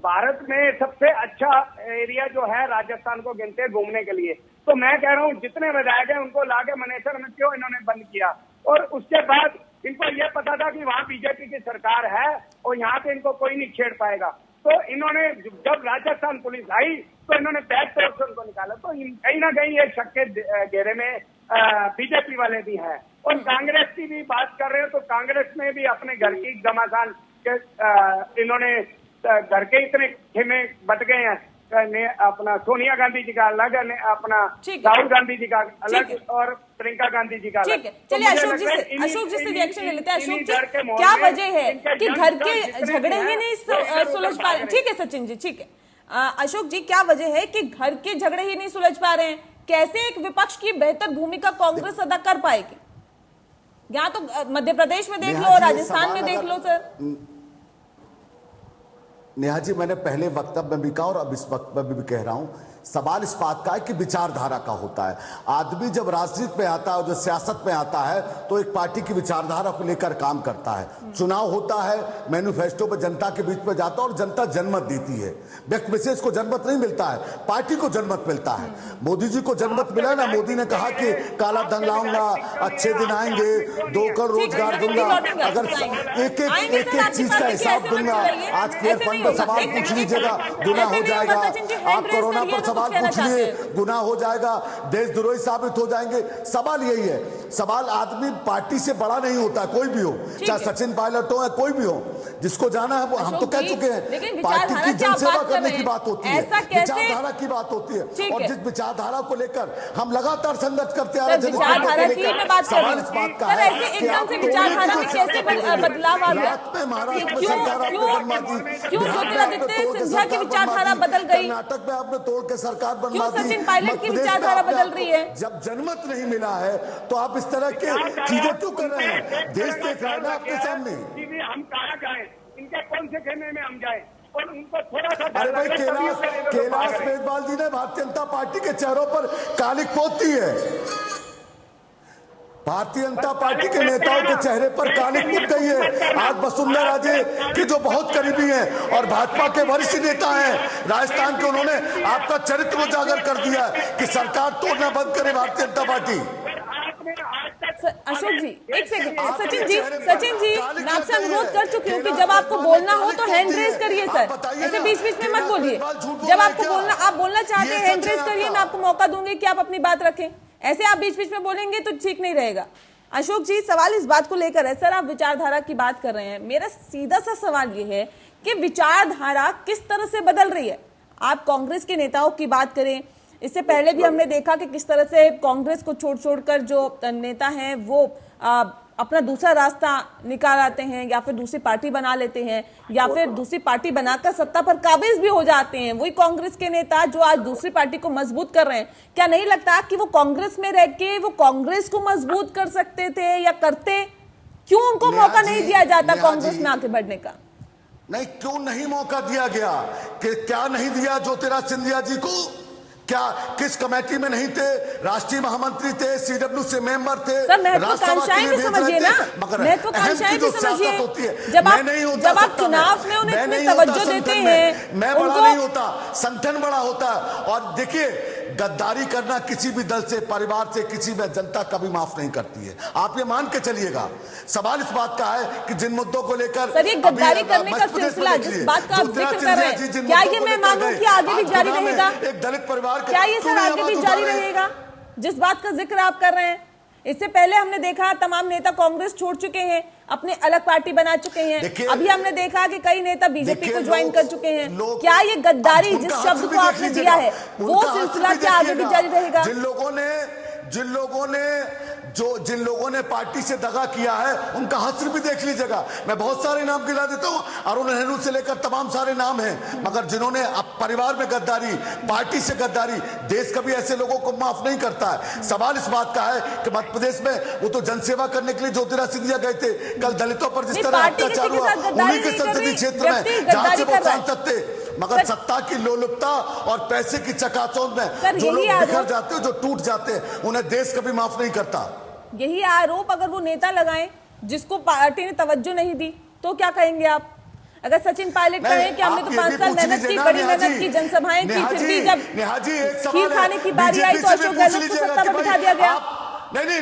भारत में सबसे अच्छा एरिया जो है राजस्थान को गिनते हैं घूमने के लिए। तो मैं कह रहा हूँ जितने विधायक हैं उनको लाके मनेसर में क्यों इन्होंने बंद किया? और उसके बाद इनको ये पता था कि वहाँ बीजेपी की सरकार है और यहाँ पे इनको कोई नहीं छेड़ पाएगा। तो इन्होंने जब राजस्थान पुलिस आई तो इन्होंने बैक तरफ से उनको निकाला। तो कहीं ना कहीं ये शक के घेरे में बीजेपी वाले भी हैं। और कांग्रेस की भी बात कर रहे हो तो कांग्रेस में भी अपने घर की घमासान के इन्होंने घर के इतने खेमे बट गए हैं। अपना सोनिया गांधी जी का अलग, अपना राहुल गांधी जी का अलग और प्रियंका गांधी जी का अलग। ठीक है, चलिए अशोक जी से रिएक्शन ले लेते हैं। अशोक जी, क्या वजह है कि घर के झगड़े ही नहीं सुलझ पा रहे? ठीक है सचिन जी, ठीक है। अशोक जी, क्या वजह है कि घर के झगड़े ही नहीं सुलझ पा रहे हैं? कैसे एक विपक्ष की बेहतर भूमिका कांग्रेस अदा कर पाएगी? यहाँ तो मध्य प्रदेश में देख लो, राजस्थान में देख लो सर। नेहा जी, मैंने पहले वक्तव्य में भी कहा और अब इस वक्तव्य में भी कह रहा हूं, सवाल इस बात का है कि विचारधारा का होता है। आदमी जब राजनीति में आता है और जब सियासत में आता है तो एक पार्टी की विचारधारा को लेकर काम करता है। चुनाव होता है, मैनिफेस्टो पर जनता के बीच में जाता है और जनता जनमत देती है। व्यक्ति विशेष को जनमत नहीं मिलता है, पार्टी को जनमत मिलता है। मोदी जी को जनमत मिला ना, मोदी ने कहा कि काला धन लाऊंगा, अच्छे दिन आएंगे, 2 करोड़ रोजगार दूंगा, अगर एक एक चीज का हिसाब दूंगा। आज केयर फंड पर सवाल पूछ लीजिएगा, गुना हो जाएगा। आप कोरोना पर सवाल पूछ लिए, गुनाह हो जाएगा, देशद्रोही साबित हो जाएंगे। सवाल यही है, सवाल आदमी पार्टी से बड़ा नहीं होता, कोई भी हो, चाहे सचिन पायलट हो या कोई भी हो, जिसको जाना है वो हम तो कह चुके हैं। पार्टी की जनसेवा करने की बात होती है, विचारधारा की बात होती है, और जिस विचारधारा को लेकर हम लगातार संघर्ष करते आ रहे हैं। सवाल इस बात का है कि आप विचारधारा में कैसे बदलाव आ गया? रात में महाराष्ट्र में सरकार आपने बनवा दी, ज्योतिरादित्य सिंधिया की विचारधारा बदल गई, कर्नाटक में आपने तोड़ के सरकार बनवा दी, सचिन पायलट की विचारधारा बदल रही है। जब जनमत नहीं मिला है तो आप इस तरह के चीजें क्यों कर रहे हैं? देश देख रहा है ना आपके सामने। हम कहाँ जाए, इनके कौन से खेमे में हम जाए? और उनको थोड़ा सा अरे भाई, कैलाश मेघवाल जी ने भारतीय जनता पार्टी के चेहरों पर कालिक पोती है। भारतीय जनता पार्टी के नेताओं के चेहरे पर कालिक पुत गई है। आज वसुंधरा राजे के जो बहुत करीबी हैं और भाजपा के वरिष्ठ नेता हैं राजस्थान के, उन्होंने आपका चरित्र उजागर कर दिया कि सरकार तोड़ना बंद करे भारतीय जनता पार्टी। अशोक जी, एक सेकंड। सचिन जी, मैं आपसे अनुरोध कर चुकी हूँ कि जब आपको बोलना हो तो हैंड रेज करिए सर, ऐसे बीच बीच में मत बोलिए। जब आपको बोलना, आप बोलना चाहते हैं, हैंड रेज करिए, मैं आपको मौका दूंगी कि आप अपनी बात रखें। ऐसे आप बीच बीच में बोलेंगे तो ठीक नहीं रहेगा। अशोक जी, सवाल इस बात को लेकर है, सर आप विचारधारा की बात कर रहे हैं, मेरा सीधा सा सवाल ये है कि विचारधारा किस तरह से बदल रही है? आप कांग्रेस के नेताओं की बात करें, इससे पहले भी हमने देखा कि किस तरह से कांग्रेस को छोड़ जो नेता हैं वो अपना दूसरा रास्ता निकाल आते हैं, या फिर दूसरी पार्टी बना लेते हैं, या फिर दूसरी पार्टी बनाकर सत्ता पर काबिज भी हो जाते हैं। वही कांग्रेस के नेता जो आज दूसरी पार्टी को मजबूत कर रहे हैं, क्या नहीं लगता कि वो कांग्रेस में रह के वो कांग्रेस को मजबूत कर सकते थे या करते? क्यों उनको मौका नहीं दिया जाता कांग्रेस में आगे बढ़ने का? नहीं, क्यों नहीं मौका दिया गया? कि क्या नहीं दिया ज्योतिरादित्य सिंधिया जी को? क्या किस कमेटी में नहीं थे? राष्ट्रीय महामंत्री थे, CWC मेंबर थे, महत्वाकांक्षाएं भी समझिए ना, महत्वाकांक्षाएं भी समझिए। जब आप चुनाव में उन्हें इतनी तवज्जो देते हैं, मैं बड़ा नहीं होता, संगठन बड़ा होता है। और देखिए, गद्दारी करना किसी भी दल से, परिवार से, किसी भी जनता कभी माफ नहीं करती है, आप ये मान के चलिएगा। सवाल इस बात का है कि जिन मुद्दों को लेकर गद्दारी करने का सिलसिला, जिस बात का आप जिक्र कर रहे हैं, क्या ये मैं मानूं कि आगे भी जारी रहेगा? एक दलित परिवार, क्या ये सर आगे भी जारी रहेगा जिस बात का जिक्र आप कर रहे हैं? इससे पहले हमने देखा तमाम नेता कांग्रेस छोड़ चुके हैं, अपने अलग पार्टी बना चुके हैं। अभी हमने देखा कि कई नेता बीजेपी को ज्वाइन कर चुके हैं। क्या ये गद्दारी जिस शब्द को आपने दिया है वो सिलसिला क्या आगे भी जारी रहेगा? जिन लोगों ने पार्टी से दगा किया है उनका हश्र भी देख लीजिएगा। मैं बहुत सारे नाम गिना देता हूं, अरुण नेहरू से लेकर तमाम सारे नाम हैं, मगर जिन्होंने अब परिवार में गद्दारी, पार्टी से गद्दारी, देश कभी ऐसे लोगों को माफ नहीं करता है। सवाल इस बात का है कि मध्य प्रदेश में वो तो जनसेवा करने के लिए ज्योतिरादित्य सिंधिया गए थे। कल दलितों पर जिस तरह अत्याचार हुआ उन्हीं के संसदीय क्षेत्र में जहां से वो सांसद थे, मगर सत्ता की लोलुपता और पैसे की चकाचौंध में जो लोग बिखर जाते हैं, जो टूट जाते हैं, उन्हें देश कभी माफ नहीं करता। यही आरोप अगर वो नेता लगाएं जिसको पार्टी ने तवज्जो नहीं दी तो क्या कहेंगे आप? अगर सचिन पायलट कहें कि हमने तो 5 साल मेहनत की, बड़ी मेहनत की, जनसभाएं की, फिर भी जब खीर खाने की बारी आई तो अशोक गहलोत को सत्ता पर बिठा दिया गया। नहीं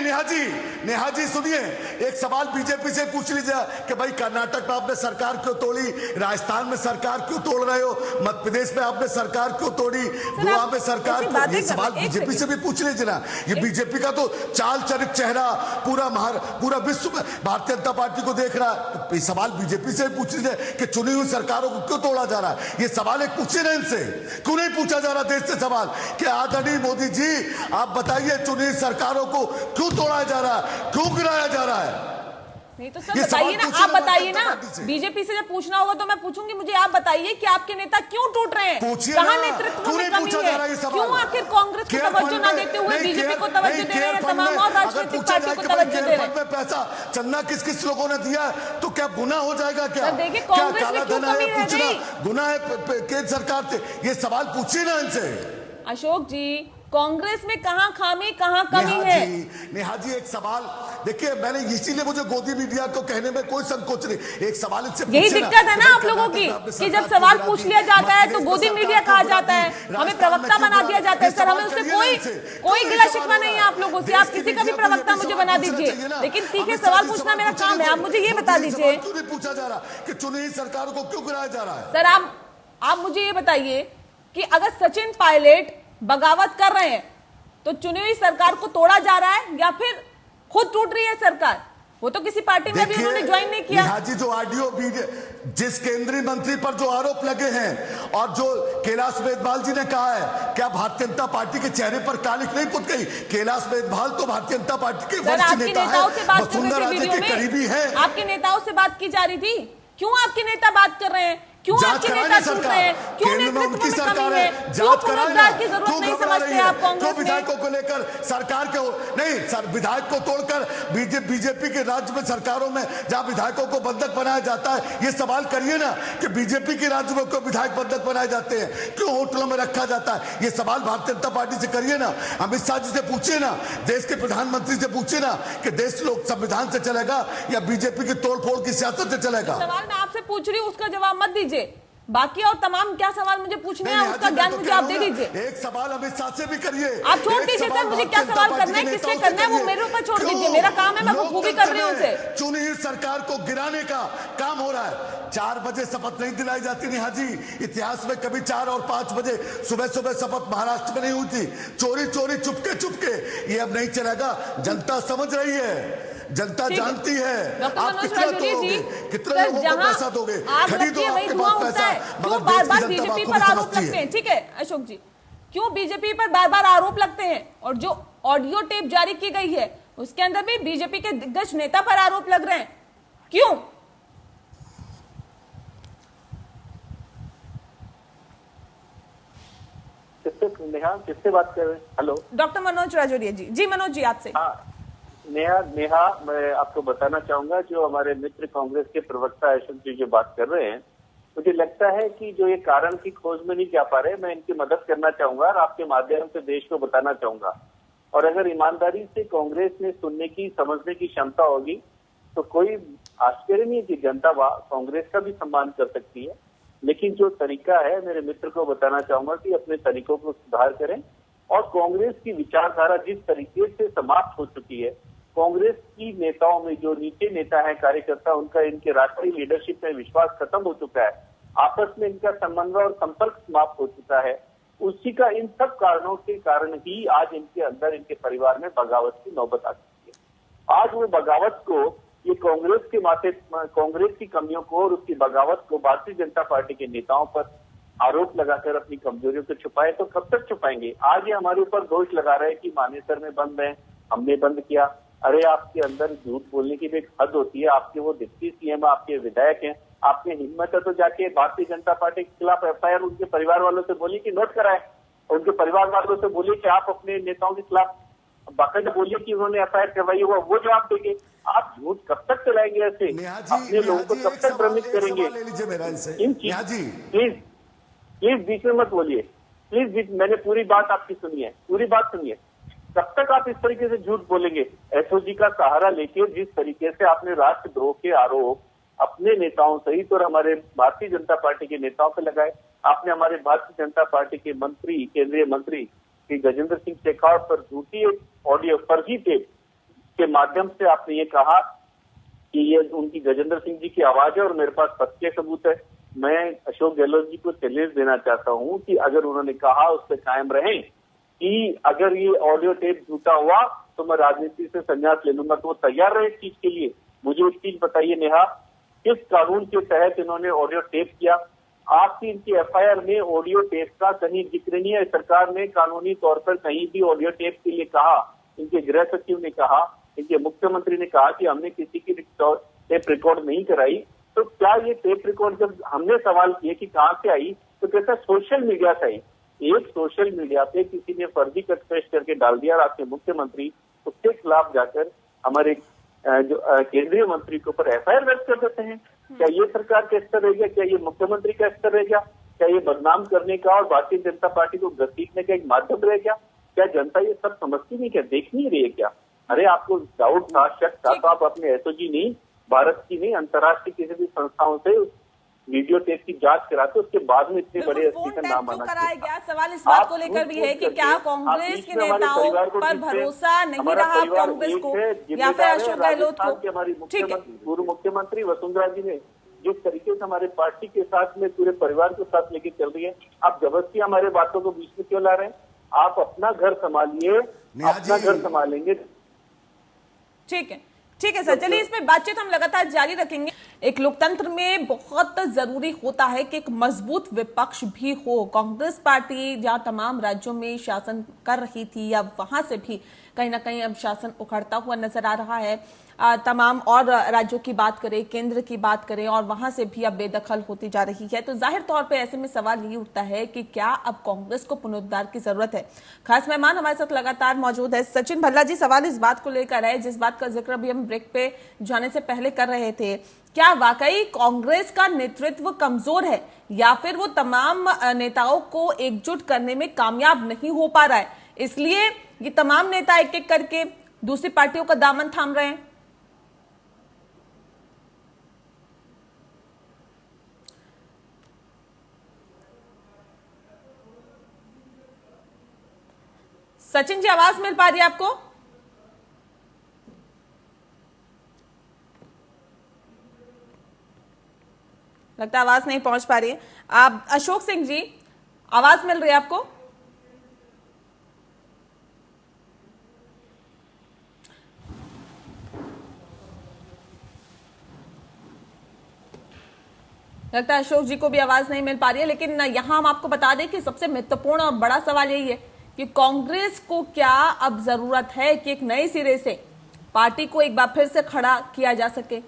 नेहा जी सुनिए, एक सवाल बीजेपी से पूछ लीजिए कि भाई कर्नाटक में आपने सरकार क्यों तोड़ी, राजस्थान में सरकार क्यों तोड़ रहे हो, मध्य प्रदेश में आपने सरकार क्यों तोड़ी, गोवा में सरकार क्यों, ये सवाल बीजेपी से भी पूछ लीजिए ना। ये बीजेपी का तो चाल चरित चेहरा पूरा विश्व में भारतीय जनता पार्टी को देख रहा है। तो ये सवाल बीजेपी से भी पूछ लीजिए कि चुनी हुई सरकारों को क्यों तोड़ा जा रहा है। ये सवाल एक पूछिए ना इनसे, क्यों नहीं पूछा जा रहा देश से सवाल कि आदरणीय मोदी जी आप बताइए चुनी हुई सरकारों को क्यों तोड़ा जा रहा है, क्यों गिराया जा रहा है। नहीं तो सर बताइए ना, आप बताइए ना। बीजेपी से जब पूछना होगा तो मैं पूछूंगी, मुझे आप बताइए कि आपके नेता क्यों टूट रहे हैं, कहां नेतृत्व में कमी है, क्यों आखिर कांग्रेस को तवज्जो ना देते हुए बीजेपी को तवज्जो दे रहे हैं, तमाम और राजनीतिक पार्टी को तवज्जो दे रहे हैं। पैसा चंदा किस किस लोगों ने दिया तो क्या गुनाह हो जाएगा क्या? देखिए कांग्रेस में क्यों कमी रह गई, गुनाह है केंद्र सरकार से, ये सवाल पूछिए ना इनसे। अशोक जी कांग्रेस में कहां खामी कहां कमी है? नेहा जी एक सवाल देखिए, मैंने इसीलिए मुझे गोदी मीडिया को कहने में कोई संकोच नहीं, एक सवाल इससे यही दिक्कत है ना आप लोगों की कि जब सवाल पूछ लिया जाता है तो गोदी मीडिया कहा जाता है, हमें प्रवक्ता बना दिया जाता है। सर हमें उससे कोई गिला शिकवा नहीं है आप लोगों से, आप किसी का भी प्रवक्ता मुझे बना दीजिए, लेकिन तीखे सवाल पूछना मेरा काम है। आप मुझे ये बता दीजिए क्यों नहीं पूछा जा रहा कि चुनी हुई सरकारों को क्यों गिराया जा रहा है? सर आप मुझे ये बताइए कि अगर सचिन पायलट बगावत कर रहे हैं तो चुनी हुई सरकार को तोड़ा जा रहा है या फिर खुद टूट रही है सरकार? वो तो किसी पार्टी में भी उन्होंने ज्वाइन नहीं किया। जी जो ऑडियो जिस केंद्रीय मंत्री पर जो आरोप लगे हैं और जो कैलाश मेघवाल जी ने कहा है, क्या भारतीय जनता पार्टी के चेहरे पर कालिक नहीं पुत गई? कैलाश मेघवाल तो भारतीय जनता पार्टी के वरिष्ठ नेता है, वसुंधरा राजे के करीबी है। आपके नेताओं से बात की जा रही थी, क्यों आपके नेता बात कर रहे हैं, क्यों आपके नेता छूट रहे हैं, क्यों नेतृत्व में कमी है, क्यों पुनर्विचार की जरूरत नहीं समझते आप कांग्रेस में? विधायकों को लेकर सरकार के नहीं सर, विधायक को तोड़कर बीजेपी के राज्य में सरकारों में जहां विधायकों को बंधक बनाया जाता है, ये सवाल करिए ना कि बीजेपी के राज्य में क्यों विधायक बंधक बनाए जाते हैं, क्यों होटलों में रखा जाता है, ये सवाल भारतीय जनता पार्टी से करिए ना। अमित शाह जी से पूछिए ना, देश के प्रधानमंत्री से पूछिए ना कि देश लोग संविधान से चलेगा या बीजेपी की तोड़फोड़ की सियासत से चलेगा। सवाल मैं आपसे पूछ रही हूँ, उसका जवाब मत दीजिए, बाकी और तमाम क्या सवाल मुझे पूछने हैं उसका ज्ञान मुझे आप दे दीजिए। एक सवाल अमित शाह से भी करिए। आप छोड़ दीजिए सर, मुझे क्या सवाल करना है, किससे करना है, वो मेरे ऊपर छोड़ दीजिए, मेरा काम है, मैं बखूबी कर रही हूँ उसे। चुनी हुई सरकार को गिराने का काम हो रहा है। 4 बजे शपथ नहीं दिलाई जाती नेहा जी, इतिहास में कभी 4 और 5 बजे सुबह शपथ महाराष्ट्र में नहीं हुई थी, चोरी चुपके। ये अब नहीं चलेगा, जनता समझ रही है, जनता जानती है। आप कितना दोगे, कितने लोगों को पैसा दोगे, खरीदो आपके पास पैसा। क्यों बार-बार बीजेपी पर आरोप लगते हैं? ठीक है अशोक जी, क्यों बीजेपी पर बार-बार आरोप लगते हैं? और जो ऑडियो टेप जारी की गई है उसके अंदर भी बीजेपी के दिग्गज नेता पर आरोप लग रहे हैं, क्यों? किससे बात कर रहे हैं? हेलो डॉक्टर मनोज राजौरिया जी मनोज जी आपसे। नेहा मैं आपको बताना चाहूंगा, जो हमारे मित्र कांग्रेस के प्रवक्ता अशोक जी जो बात कर रहे हैं, मुझे लगता है कि जो ये कारण की खोज में नहीं जा पा रहे, मैं इनकी मदद करना चाहूंगा और आपके माध्यम से देश को बताना चाहूंगा। और अगर ईमानदारी से कांग्रेस में सुनने की समझने की क्षमता होगी तो कोई आश्चर्य नहीं है कि जनता कांग्रेस का भी सम्मान कर सकती है। लेकिन जो तरीका है, मेरे मित्र को बताना चाहूंगा कि अपने तरीकों को सुधार करें और कांग्रेस की विचारधारा जिस तरीके से समाप्त हो चुकी है, कांग्रेस की नेताओं में जो नीचे नेता है, कार्यकर्ता, उनका इनके राष्ट्रीय लीडरशिप में विश्वास खत्म हो चुका है, आपस में इनका समन्वय और संपर्क समाप्त हो चुका है। उसी का इन सब कारणों के कारण ही आज इनके अंदर, इनके परिवार में बगावत की नौबत आ चुकी है। आज वो बगावत को, ये कांग्रेस के माथे, कांग्रेस की कमियों को और उसकी बगावत को भारतीय जनता पार्टी के नेताओं पर आरोप लगाकर अपनी कमजोरियों को छुपाए तो कब तक छुपाएंगे? आज ये हमारे ऊपर दोष लगा रहे हैं कि मानेसर में बंद है, हमने बंद किया। अरे आपके अंदर झूठ बोलने की भी एक हद होती है। आपके वो डिप्टी सीएम, आपके विधायक हैं, आपके हिम्मत है तो जाके भारतीय जनता पार्टी के खिलाफ एफआईआर उनके परिवार वालों से बोलिए कि नोट कराए, और उनके परिवार वालों से बोलिए कि आप अपने नेताओं के खिलाफ बाकायदा बोलिए कि उन्होंने एफआईआर करवाई हुआ, वो जवाब देंगे। आप झूठ कब तक चलाएंगे ऐसे? अपने लोगों को कब तक भ्रमित करेंगे? प्लीज बीच में मत बोलिए, प्लीज। मैंने पूरी बात आपकी सुनी है, पूरी बात सुनिए। कब तक आप इस तरीके से झूठ बोलेंगे? एसओजी का सहारा लेके जिस तरीके से आपने राष्ट्रद्रोह के आरोप अपने नेताओं सहित और हमारे भारतीय जनता पार्टी के नेताओं पर लगाए, आपने हमारे भारतीय जनता पार्टी के मंत्री, केंद्रीय मंत्री श्री गजेंद्र सिंह शेखावत पर झूठी ऑडियो, फर्जी टेप के माध्यम से आपने ये कहा कि ये उनकी गजेंद्र सिंह जी की आवाज है और मेरे पास पक्के सबूत है। मैं अशोक गहलोत जी को चैलेंज देना चाहता हूं कि अगर उन्होंने कहा उस पर कायम रहें कि अगर ये ऑडियो टेप झूठा हुआ तो मैं राजनीति से संन्यास ले लूंगा, तो वो तैयार रहे इस चीज के लिए। मुझे एक चीज बताइए नेहा, किस कानून के तहत इन्होंने ऑडियो टेप किया? आपकी इनकी एफआईआर में ऑडियो टेप का कहीं जिक्र नहीं है। सरकार ने कानूनी तौर पर कहीं भी ऑडियो टेप के लिए कहा? इनके गृह सचिव ने कहा, इनके मुख्यमंत्री ने कहा कि हमने किसी की टेप रिकॉर्ड नहीं कराई। तो क्या ये टेप रिकॉर्ड जब हमने सवाल किए कि कहां से आई, तो कहता सोशल मीडिया से आई। एक सोशल मीडिया पे किसी ने फर्जी कट पेस्ट करके डाल दिया और आपके मुख्यमंत्री उसके खिलाफ जाकर हमारे जो केंद्रीय मंत्री के ऊपर एफआईआर दर्ज कर देते हैं। क्या ये सरकार का स्तर रह गया? क्या ये मुख्यमंत्री का स्तर रह गया? क्या ये बदनाम करने का और भारतीय जनता पार्टी को घसीटने का एक माध्यम रह गया? क्या जनता ये सब समझती नहीं? क्या देख नहीं रही है क्या? अरे आपको डाउट था, शक था, तो आप अपने एसओजी नहीं, भारत की नहीं, अंतर्राष्ट्रीय किसी भी संस्थाओं से वीडियो टेप की जांच कराते, उसके बाद में इतने बड़े एसपी का नाम आना कराया गया। सवाल इस बात को लेकर भी है कि क्या कांग्रेस के नेताओं पर भरोसा नहीं रहा कांग्रेस को या फिर अशोक गहलोत को? हमारी पूर्व मुख्यमंत्री वसुंधरा जी ने जिस तरीके से हमारे पार्टी के साथ में पूरे परिवार के साथ लेके चल रही है, आप जबरदस्ती हमारे बातों को बीच में क्यों ला रहे हैं? आप अपना घर संभालिए, अपना घर संभालेंगे। ठीक है सर, चलिए इसमें बातचीत हम लगातार जारी रखेंगे। एक लोकतंत्र में बहुत जरूरी होता है कि एक मजबूत विपक्ष भी हो। कांग्रेस पार्टी जहां तमाम राज्यों में शासन कर रही थी, या वहां से भी कहीं ना कहीं अब शासन उखड़ता हुआ नजर आ रहा है। तमाम और राज्यों की बात करें, केंद्र की बात करें, और वहां से भी अब बेदखल होती जा रही है। तो जाहिर तौर पे ऐसे में सवाल ये उठता है कि क्या अब कांग्रेस को पुनरुद्धार की जरूरत है? खास मेहमान हमारे साथ लगातार मौजूद है सचिन भल्ला जी। सवाल इस बात को लेकर है, जिस बात का जिक्र भी हम ब्रेक पे जाने से पहले कर रहे थे, क्या वाकई कांग्रेस का नेतृत्व कमजोर है या फिर वो तमाम नेताओं को एकजुट करने में कामयाब नहीं हो पा रहा है, इसलिए ये तमाम नेता एक एक करके दूसरी पार्टियों का दामन थाम रहे हैं? सचिन जी, आवाज मिल पा रही है आपको? लगता है आवाज नहीं पहुंच पा रही है। आप अशोक सिंह जी, आवाज मिल रही है आपको? लगता है अशोक जी को भी आवाज नहीं मिल पा रही है। लेकिन यहां हम आपको बता दें कि सबसे महत्वपूर्ण और बड़ा सवाल यही है कि कांग्रेस को क्या अब जरूरत है कि एक नए सिरे से पार्टी को एक बार फिर से खड़ा किया जा सके।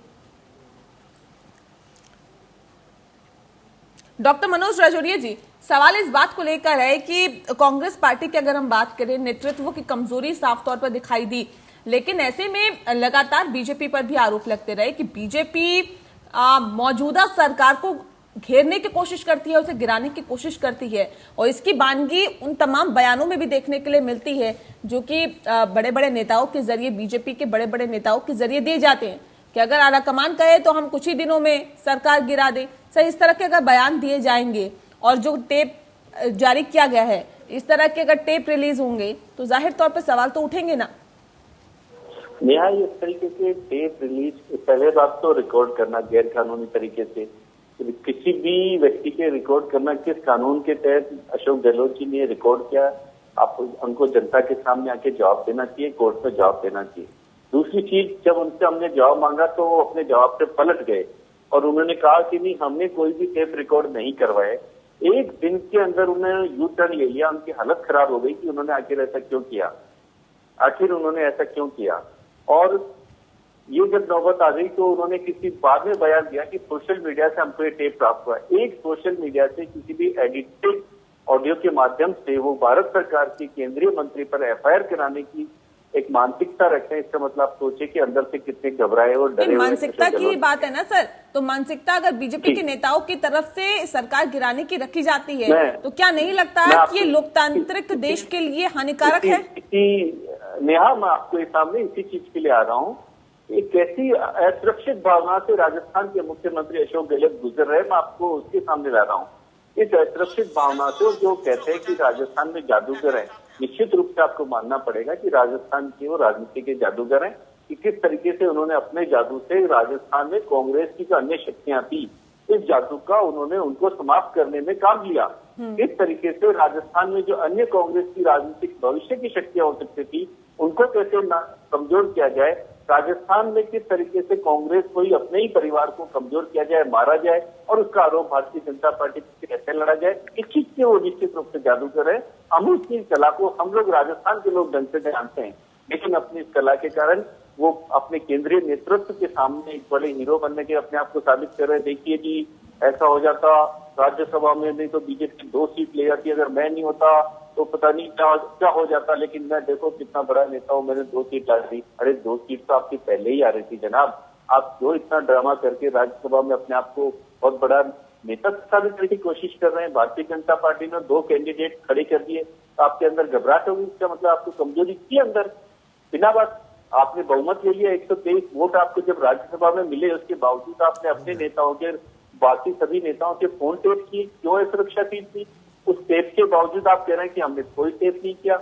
डॉक्टर मनोज राजौरिया जी, सवाल इस बात को लेकर है कि कांग्रेस पार्टी की अगर हम बात करें, नेतृत्व की कमजोरी साफ तौर पर दिखाई दी, लेकिन ऐसे में लगातार बीजेपी पर भी आरोप लगते रहे कि बीजेपी मौजूदा सरकार को घेरने की कोशिश करती है, उसे गिराने की कोशिश करती है, और इसकी बानगी उन तमाम बयानों में भी देखने के लिए मिलती है जो कि बड़े बड़े नेताओं के जरिए, बीजेपी के बड़े बड़े नेताओं के जरिए दिए जाते हैं कि अगर आला कमान कहे तो हम कुछ ही दिनों में सरकार गिरा दें। सही, इस तरह के अगर बयान दिए जाएंगे और जो टेप जारी किया गया है, इस तरह के अगर टेप रिलीज होंगे तो जाहिर तौर पर सवाल तो उठेंगे ना। नेहा, इस तरीके के टेप रिलीज, पहले बात तो रिकॉर्ड करना गैर कानूनी तरीके से, किसी भी व्यक्ति के रिकॉर्ड करना किस कानून के तहत अशोक गहलोत जी ने रिकॉर्ड किया, आप उनको जनता के सामने आके जवाब देना चाहिए, कोर्ट में जवाब देना चाहिए। दूसरी चीज, जब उनसे हमने जवाब मांगा तो वो अपने जवाब से पलट गए और उन्होंने कहा कि नहीं, हमने कोई भी टेप रिकॉर्ड नहीं करवाए। एक दिन के अंदर उन्होंने यू टर्न ले लिया, उनकी हालत खराब हो गई कि उन्होंने आखिर ऐसा क्यों किया, आखिर उन्होंने ऐसा क्यों किया। और ये जब नौबत आ गई तो उन्होंने किसी बाद में बयान दिया कि सोशल मीडिया से हमको ये टेप प्राप्त हुआ। एक सोशल मीडिया से किसी भी एडिटेड ऑडियो के माध्यम से वो भारत सरकार के केंद्रीय मंत्री पर एफआईआर कराने की एक मानसिकता रखते हैं, इसका मतलब सोचे कि अंदर से कितने घबराए और डरे हुए। मानसिकता की बात है ना सर, तो मानसिकता अगर बीजेपी के नेताओं की तरफ से सरकार गिराने की रखी जाती है तो क्या नहीं लगता है कि ये लोकतांत्रिक देश के लिए हानिकारक है? नेहा, मैं आपके सामने इसी चीज के लिए आ रहा हूँ। एक कैसी असुरक्षित भावना से राजस्थान के मुख्यमंत्री अशोक गहलोत गुजर रहे, मैं आपको उसके सामने ला रहा हूँ। इस असुरक्षित भावना से जो कहते हैं कि राजस्थान में जादूगर है, निश्चित रूप से आपको मानना पड़ेगा कि राजस्थान के वो राजनीति के जादूगर हैं। कि किस तरीके से उन्होंने अपने जादू से राजस्थान में कांग्रेस की जो अन्य शक्तियां थी, इस जादू का उन्होंने उनको समाप्त करने में काम लिया। किस तरीके से राजस्थान में जो अन्य कांग्रेस की राजनीतिक भविष्य की शक्तियां हो सकती थी, उनको कैसे कमजोर किया जाए, राजस्थान में किस तरीके से कांग्रेस को ही अपने ही परिवार को कमजोर किया जाए, मारा जाए और उसका आरोप भारतीय जनता पार्टी से कैसे लड़ा जाए, इस चीज के वो निश्चित रूप से जादूगर है। हम उसकी कला को हम लोग राजस्थान के लोग ढंग से जानते हैं, लेकिन अपनी इस कला के कारण वो अपने केंद्रीय नेतृत्व के सामने एक बड़े हीरो बनने के अपने आप को साबित कर रहे हैं। देखिए जी, ऐसा हो जाता राज्यसभा में, नहीं तो बीजेपी 2 सीट ले जाती, अगर मैं नहीं होता तो पता नहीं क्या हो जाता, लेकिन मैं देखो कितना बड़ा नेता हूं, मैंने 2 सीट ला दी। अरे 2 सीट तो आपकी पहले ही आ रही थी जनाब, आप जो इतना ड्रामा करके राज्यसभा में अपने आप को बहुत बड़ा नेता साबित करने की कोशिश कर रहे हैं। भारतीय जनता पार्टी ने 2 कैंडिडेट खड़े कर दिए, तो आपके अंदर घबराहट होगी, इसका मतलब आपको कमजोरी थी अंदर। बिना बात आपने बहुमत ले लिया, 123 वोट आपको जब राज्यसभा में मिले, उसके बावजूद आपने अपने नेताओं के, बाकी सभी नेताओं के फोन टेप किए। क्यों है सुरक्षा टीम थी? उस टेप के बावजूद आप कह रहे हैं कि हमने कोई टेप नहीं किया।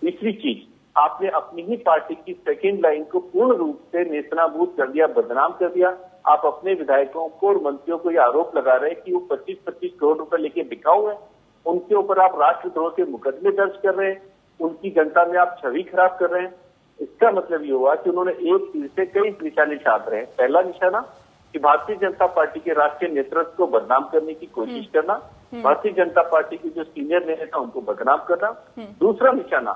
तीसरी चीज, आपने अपनी ही पार्टी की सेकेंड लाइन को पूर्ण रूप से नेस्तनाबूद कर दिया, बदनाम कर दिया। आप अपने विधायकों को और मंत्रियों को यह आरोप लगा रहे हैं कि वो 25-25 करोड़ रुपए लेके बिकाऊ है, उनके ऊपर आप राष्ट्रद्रोह के मुकदमे दर्ज कर रहे हैं, उनकी जनता में आप छवि खराब कर रहे हैं। इसका मतलब ये हुआ कि उन्होंने एक तीर से कई निशाने साध रहे हैं। पहला निशाना कि भारतीय जनता पार्टी के राष्ट्रीय नेतृत्व को बदनाम करने की कोशिश करना, भारतीय जनता पार्टी के जो सीनियर नेता उनको बदनाम करना। दूसरा निशाना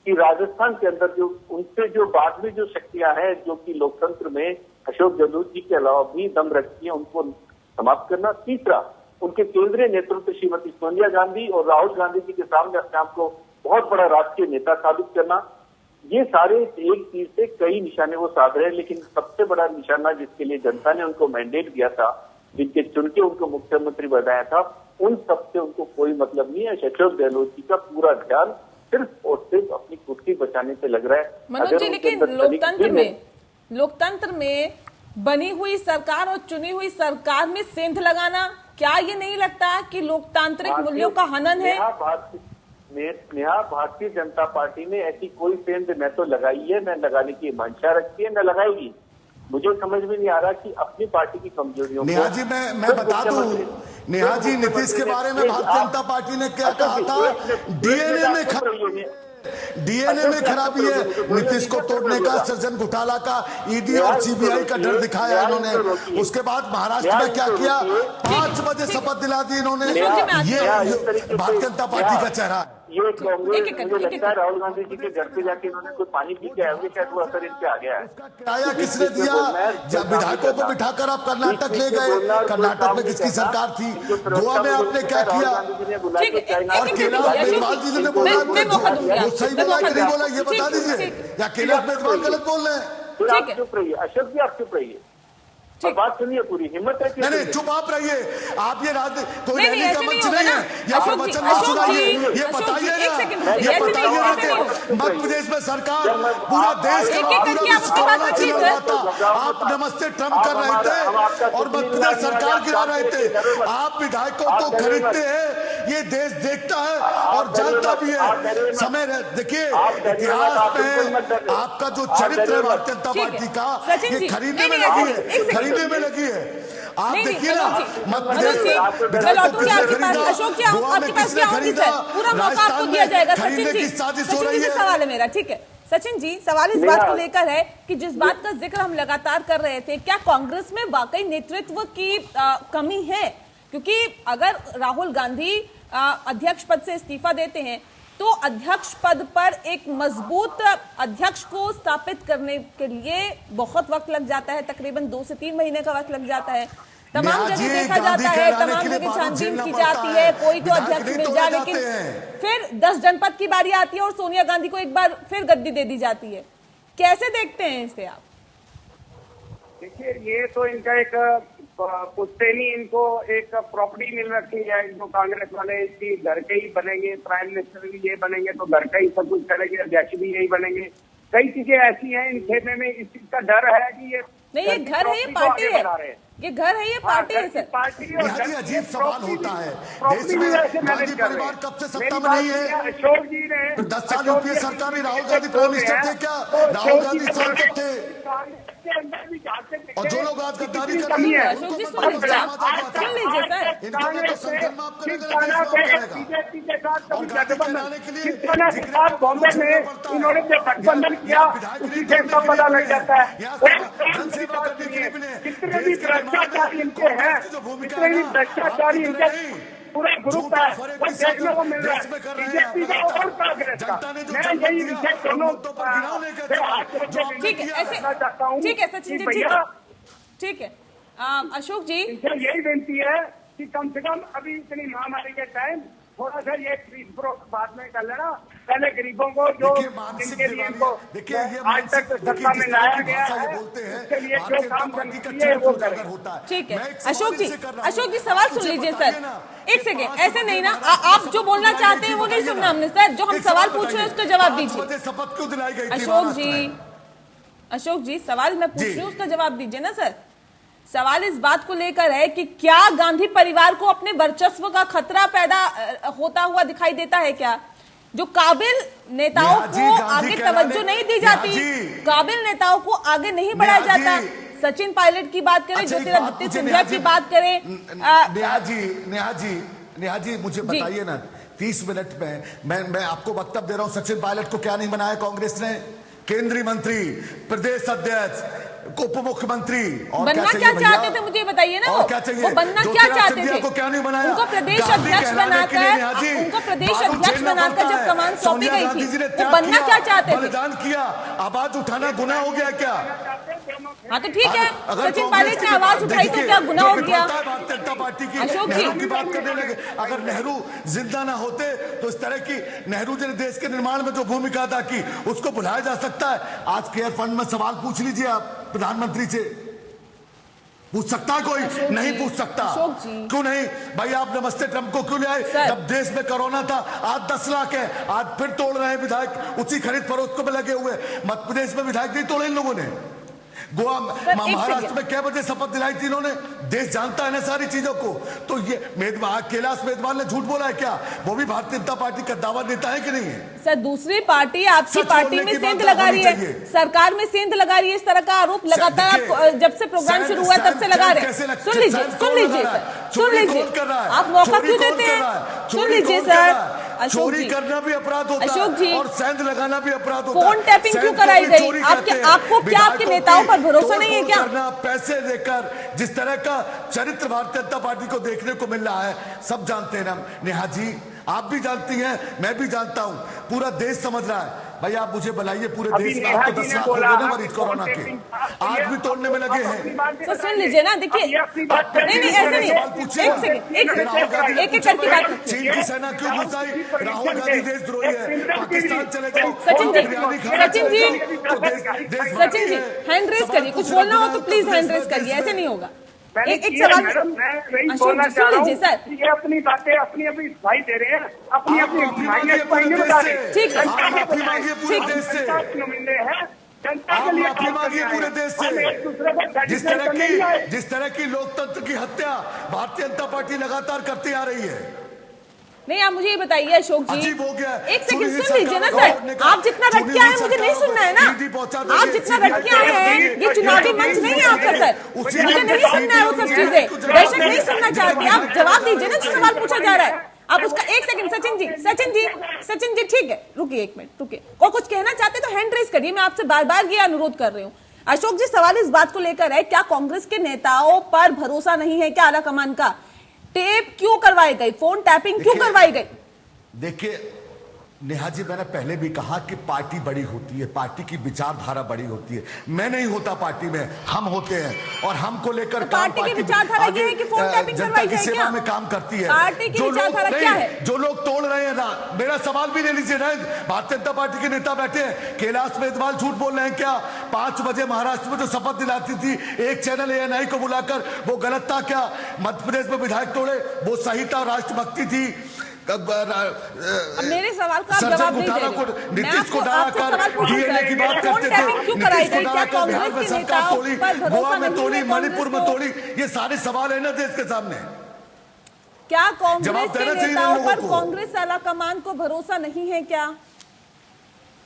कि राजस्थान के अंदर जो उनसे जो बाद में जो शक्तियां हैं, जो कि लोकतंत्र में अशोक गहलोत जी के अलावा भी दम रखती है, उनको समाप्त करना। तीसरा, उनके केंद्रीय नेतृत्व श्रीमती सोनिया गांधी और राहुल गांधी जी के सामने अपने आप को बहुत बड़ा राष्ट्रीय नेता साबित करना। ये सारे एक तीर से कई निशाने वो साध रहे हैं, लेकिन सबसे बड़ा निशाना जिसके लिए जनता ने उनको मैंडेट दिया था, जिनके चुन के उनको मुख्यमंत्री बनाया था, उन सबसे उनको कोई मतलब नहीं है। अशोक गहलोत जी का पूरा ध्यान सिर्फ और सिर्फ अपनी कुर्सी बचाने पे लग रहा है। मनोज जी, लेकिन लोकतंत्र में बनी हुई सरकार और चुनी हुई सरकार में सेंध लगाना, क्या ये नहीं लगता कि लोकतांत्रिक मूल्यों का हनन है? नेहा, भारतीय जनता पार्टी ने ऐसी कोई सेंध न तो लगाई है, न लगाने की मंशा रखती है, न लगाएगी। मुझे समझ में नहीं आ रहा कि अपनी पार्टी की कमजोरियों नेहा जी, मैं बता दूं, नेहा जी, नीतीश के बारे में भारतीय जनता पार्टी ने क्या कहा था? डीएनए में खराबी है, नीतीश को तोड़ने का, सृजन घोटाला का, ईडी और सीबीआई का डर दिखाया इन्होंने। उसके बाद महाराष्ट्र में क्या किया? 5 बजे शपथ दिला दी इन्होंने। ये भारतीय जनता पार्टी का चेहरा है। ये कांग्रेस, मुझे लगता है राहुल गांधी जी के घर पे जाके इन्होंने कोई पानी पी के आए होंगे, शायद वो असर इन पे आ गया है। किराया किसने दिया? जब विधायकों को बिठाकर आप कर्नाटक ले गए, कर्नाटक में किसकी सरकार थी? गोवा में आपने क्या किया? और कैलाश मेघवाल जी ने बोला, वो सही बोला कि नहीं बोला, ये बता दीजिए, या कैलाश मेघवाल गलत बोल रहे हैं? आप चुप रहिए, अशोक जी आप चुप रहिए, बात सुनिए पूरी, हिम्मत है। नहीं, चुप आप रहिए, आप ये कोई रैली का मंच नहीं है, या प्रवचन ना सुनाइए। ये बताइए ना, ये बताइए ना कि मध्य प्रदेश में सरकार पूरा देश का कोरोना चला रहा था, आप नमस्ते ट्रम्प कर रहे थे और मध्य प्रदेश सरकार गिरा रहे थे। आप विधायकों को खरीदते हैं, ये देश देखता है और जानता भी है। समय देखिए, इतिहास में आपका जो चरित्र है भारतीय जनता पार्टी का, ये खरीदने में लगी है, में लगी है। आप देखिए ना, अशोक जी, आपके पास क्या ऑफिस है, पूरा मौका आपको दिया जाएगा। सचिन जी से सवाल है मेरा, ठीक है सचिन जी, सवाल इस बात को लेकर है कि जिस बात का जिक्र हम लगातार कर रहे थे, क्या कांग्रेस में वाकई नेतृत्व की कमी है? क्योंकि अगर राहुल गांधी अध्यक्ष पद से इस्तीफा देते हैं तो अध्यक्ष पद पर एक मजबूत अध्यक्ष को स्थापित करने के लिए बहुत वक्त लग जाता है, तकरीबन 2 से 3 महीने का वक्त लग जाता है। तमाम जगह देखा जाता है, तमाम जगह छानबीन की जाती है, कोई तो अध्यक्ष मिल जाए, लेकिन फिर 10 जनपद की बारी आती है और सोनिया गांधी को एक बार फिर गद्दी दे दी जाती है। कैसे देखते हैं इसे आप? देखिए, ये तो इनका एक पुश्तैनी इनको एक प्रॉपर्टी मिल रखी है। जो कांग्रेस वाले इसकी घर के ही बनेंगे, प्राइम मिनिस्टर भी ये बनेंगे तो घर का ही सब कुछ करेंगे, अध्यक्ष भी यही बनेंगे। कई चीजें ऐसी हैं इन खेमे में, इस चीज का डर है कि ये नहीं, ये घर है, ये पार्टी है, ये घर है, ये पार्टी है सर। पार्टी नेहा जी, अजीब सवाल होता है। देश में गांधी परिवार कब से सत्ता में नहीं है? अशोक जी ने 10 साल यूपीए सरकार में राहुल गांधी प्राइम मिनिस्टर थे क्या? राहुल गांधी सांसद थे। और जो लोग आज गद्दारी कर रहे हैं अशोक जी सुन लीजिए, सुन लीजिए सर। इनको तो संसद माफ करेगा, देश माफ करेगा। बीजेपी के साथ और गांधी कहलाने के लिए के साथ बॉम्बे में इन्होंने जो गठबंधन किया उसी से इसका पता लग जाता है। जनसेवा करने के लिए जितने भी भ्रष्टाचारी इनके हैं, जितने भी भ्रष्टाचारी इनके पूरा ग्रुप है, वो देखने को मिल रहा है। बीजेपी का और कांग्रेस का, मैं यही विषय दोनों ठीक है, ऐसे चाहता हूँ। ठीक है सचिन जी, ठीक है, ठीक है। अशोक जी, यही विनती है कि कम से कम अभी इतनी महामारी के टाइम थोड़ा सा ये बाद में कर लेना। पहले गरीबों को जो जिनके लिए इनको आज तक सत्ता में लाया गया है, उसके लिए जो काम करना चाहिए वो करें। ठीक है अशोक जी सवाल सुन लीजिए सर, एक सेकेंड। ऐसे नहीं ना, आप जो बोलना चाहते हैं वो नहीं सुनना हमने सर। जो हम सवाल पूछ रहे हैं उसका जवाब दीजिए। शपथ क्यों दिलाई गई? अशोक जी सवाल मैं पूछ रही हूँ, उसका जवाब दीजिए ना सर। सवाल इस बात को लेकर है कि क्या गांधी परिवार को अपने वर्चस्व का खतरा पैदा होता हुआ दिखाई देता है क्या? जो काबिल नेताओं को आगे तवज्जो नहीं दी जाती, काबिल नेताओं को आगे नहीं बढ़ाया जाता। सचिन पायलट की बात करें, ज्योतिरादित्य सिंधिया की बात करें। नेहा जी मुझे बताइए ना, 30 मिनट में मैं आपको वक्तव्य दे रहा हूं। सचिन पायलट को क्या नहीं बनाया कांग्रेस ने? केंद्रीय मंत्री, प्रदेश अध्यक्ष, उप मुख्यमंत्री। और बनना क्या चाहते थे मुझे बताइए ना। और क्या चाहिए? वो बनना क्या चाहते थे? को क्या नहीं बनाया? उनको प्रदेश अध्यक्ष बनाकर जब कमान सौंपी गई थी, वो बनना क्या चाहते थे? बलिदान किया, आवाज उठाना गुनाह हो गया क्या? हाँ तो ठीक है, सचिन पायलट ने आवाज उठाई तो क्या गुनाह हो गया? भारतीय जनता पार्टी की अशोक नेहरू जी की बात करने लगे। अगर नेहरू जिंदा ना होते तो इस तरह की नेहरू जी ने देश के निर्माण में जो भूमिका अदा की उसको भुलाया जा सकता है? आज केयर फंड में सवाल पूछ लीजिए आप प्रधानमंत्री से, पूछ सकता है कोई? नहीं पूछ सकता। क्यों नहीं भाई? आप नमस्ते ट्रंप को क्यों ले आए जब देश में कोरोना था? आज 10 लाख है, आज फिर तोड़ रहे हैं विधायक, उसी खरीद फरोख्त में लगे हुए। मध्य प्रदेश में विधायक नहीं तोड़े इन लोगों ने। गोवा महाराष्ट्र में क्या बजे शपथ दिलाई थी इन्होंने? देश जानता है ना सारी चीजों को। तो ये कैलाश मेघवाल ने झूठ बोला है क्या? वो भी भारतीय जनता पार्टी का दावा नेता है कि नहीं है? सर दूसरी पार्टी आपकी पार्टी में सेंध लगा रही है, सरकार में सेंध लगा रही है, इस तरह का आरोप लगातार जब से प्रोग्राम शुरू हुआ तब से लगा रहे हैं। सुन लीजिए आप मौका क्यों देते हैं? सुन लीजिए सर, चोरी करना भी अपराध होता है, अशोक जी, और सेंध लगाना भी अपराध होता है। फोन टैपिंग क्यों कराई गई? आपको क्या आपके नेताओं पर भरोसा नहीं है क्या? पैसे देकर जिस तरह का चरित्र भारतीय जनता पार्टी को देखने को मिल रहा है, सब जानते हैं ना नेहा जी, आप भी जानती हैं, मैं भी जानता हूं, पूरा देश समझ रहा है। भाई आप मुझे बुलाइए, पूरे देश में आपको 10 लाख हो गए ना मरीज कोरोना के, आज भी तोड़ने में लगे हैं। तो सुन लीजिए ना, देखिए नहीं ऐसे नहीं, एक सेकंड एक एक करके बात। चीन की सेना क्यों घुसाई? राहुल गांधी देशद्रोही है, पाकिस्तान चले जाओ। सचिन जी हैंड रेस करिए, कुछ बोलना हो तो प्लीज हैंड रेस करिए, ऐसे नहीं होगा। एक सवाल मैं बोलना चाह रहा हूँ सर, ये अपनी बातें अपनी भाई दे रहे हैं, अपनी बता रहे हैं। ठीक है, नुमाइंदे हैं जनता के लिए पूरे देश से। जिस तरह की लोकतंत्र की हत्या भारतीय जनता पार्टी लगातार करती आ रही है। नहीं आप मुझे ये बताइए अशोक जी, एक सेकंड सुन लीजिए ना सर। आप जितना रट के आए मुझे नहीं सुनना है ना, आप जितना रट के आए हैं, ये चुनावी मंच नहीं है आपका सर, मुझे नहीं सुनना है वो सब चीजें, दर्शक नहीं सुनना चाहते। आप जवाब दीजिए ना जो सवाल पूछा जा रहा है आप उसका। एक सेकंड सचिन जी ठीक है, रुकिए एक मिनट रुकिए। और कुछ कहना चाहते तो हैंड रेस करिए, मैं आपसे बार बार ये अनुरोध कर रही हूँ। अशोक जी सवाल इस बात को लेकर है, क्या कांग्रेस के नेताओं पर भरोसा नहीं है क्या आला कमान का? टेप क्यों करवाई गई? फोन टैपिंग क्यों करवाई गई? देखिए नेहा जी, मैंने पहले भी कहा कि पार्टी बड़ी होती है, पार्टी की विचारधारा बड़ी होती है। मैं नहीं होता पार्टी में, हम होते हैं, और हमको लेकर पार्टी की विचारधारा ये है कि फोन टैपिंग करवाई जाए सेवा में काम करती है। पार्टी की विचारधारा क्या है? जो लोग तोड़ रहे हैं ना, मेरा सवाल भी ले लीजिए ना, भारतीय जनता पार्टी के नेता बैठे हैं, कैलाश मेघवाल झूठ बोल रहे हैं क्या? 5 बजे महाराष्ट्र में जो शपथ दिलाती थी एक चैनल ANI को बुलाकर, वो गलत था क्या? मध्य प्रदेश में विधायक तोड़े, वो सही था, राष्ट्रभक्ति थी। मेरे सवाल का आप जवाब नहीं दे रहे। नीतीश को डालाकर डीएनए की बात करते थे, नीतीश को डालाकर बिहार में सरकार तोड़ी, गोवा में तोड़ी, मणिपुर में तोड़ी, ये सारे सवाल है ना देश के सामने। क्या कांग्रेस जवाब के देना चाहिए नेताओं लोगों पर को। कांग्रेस आला कमान को भरोसा नहीं है क्या?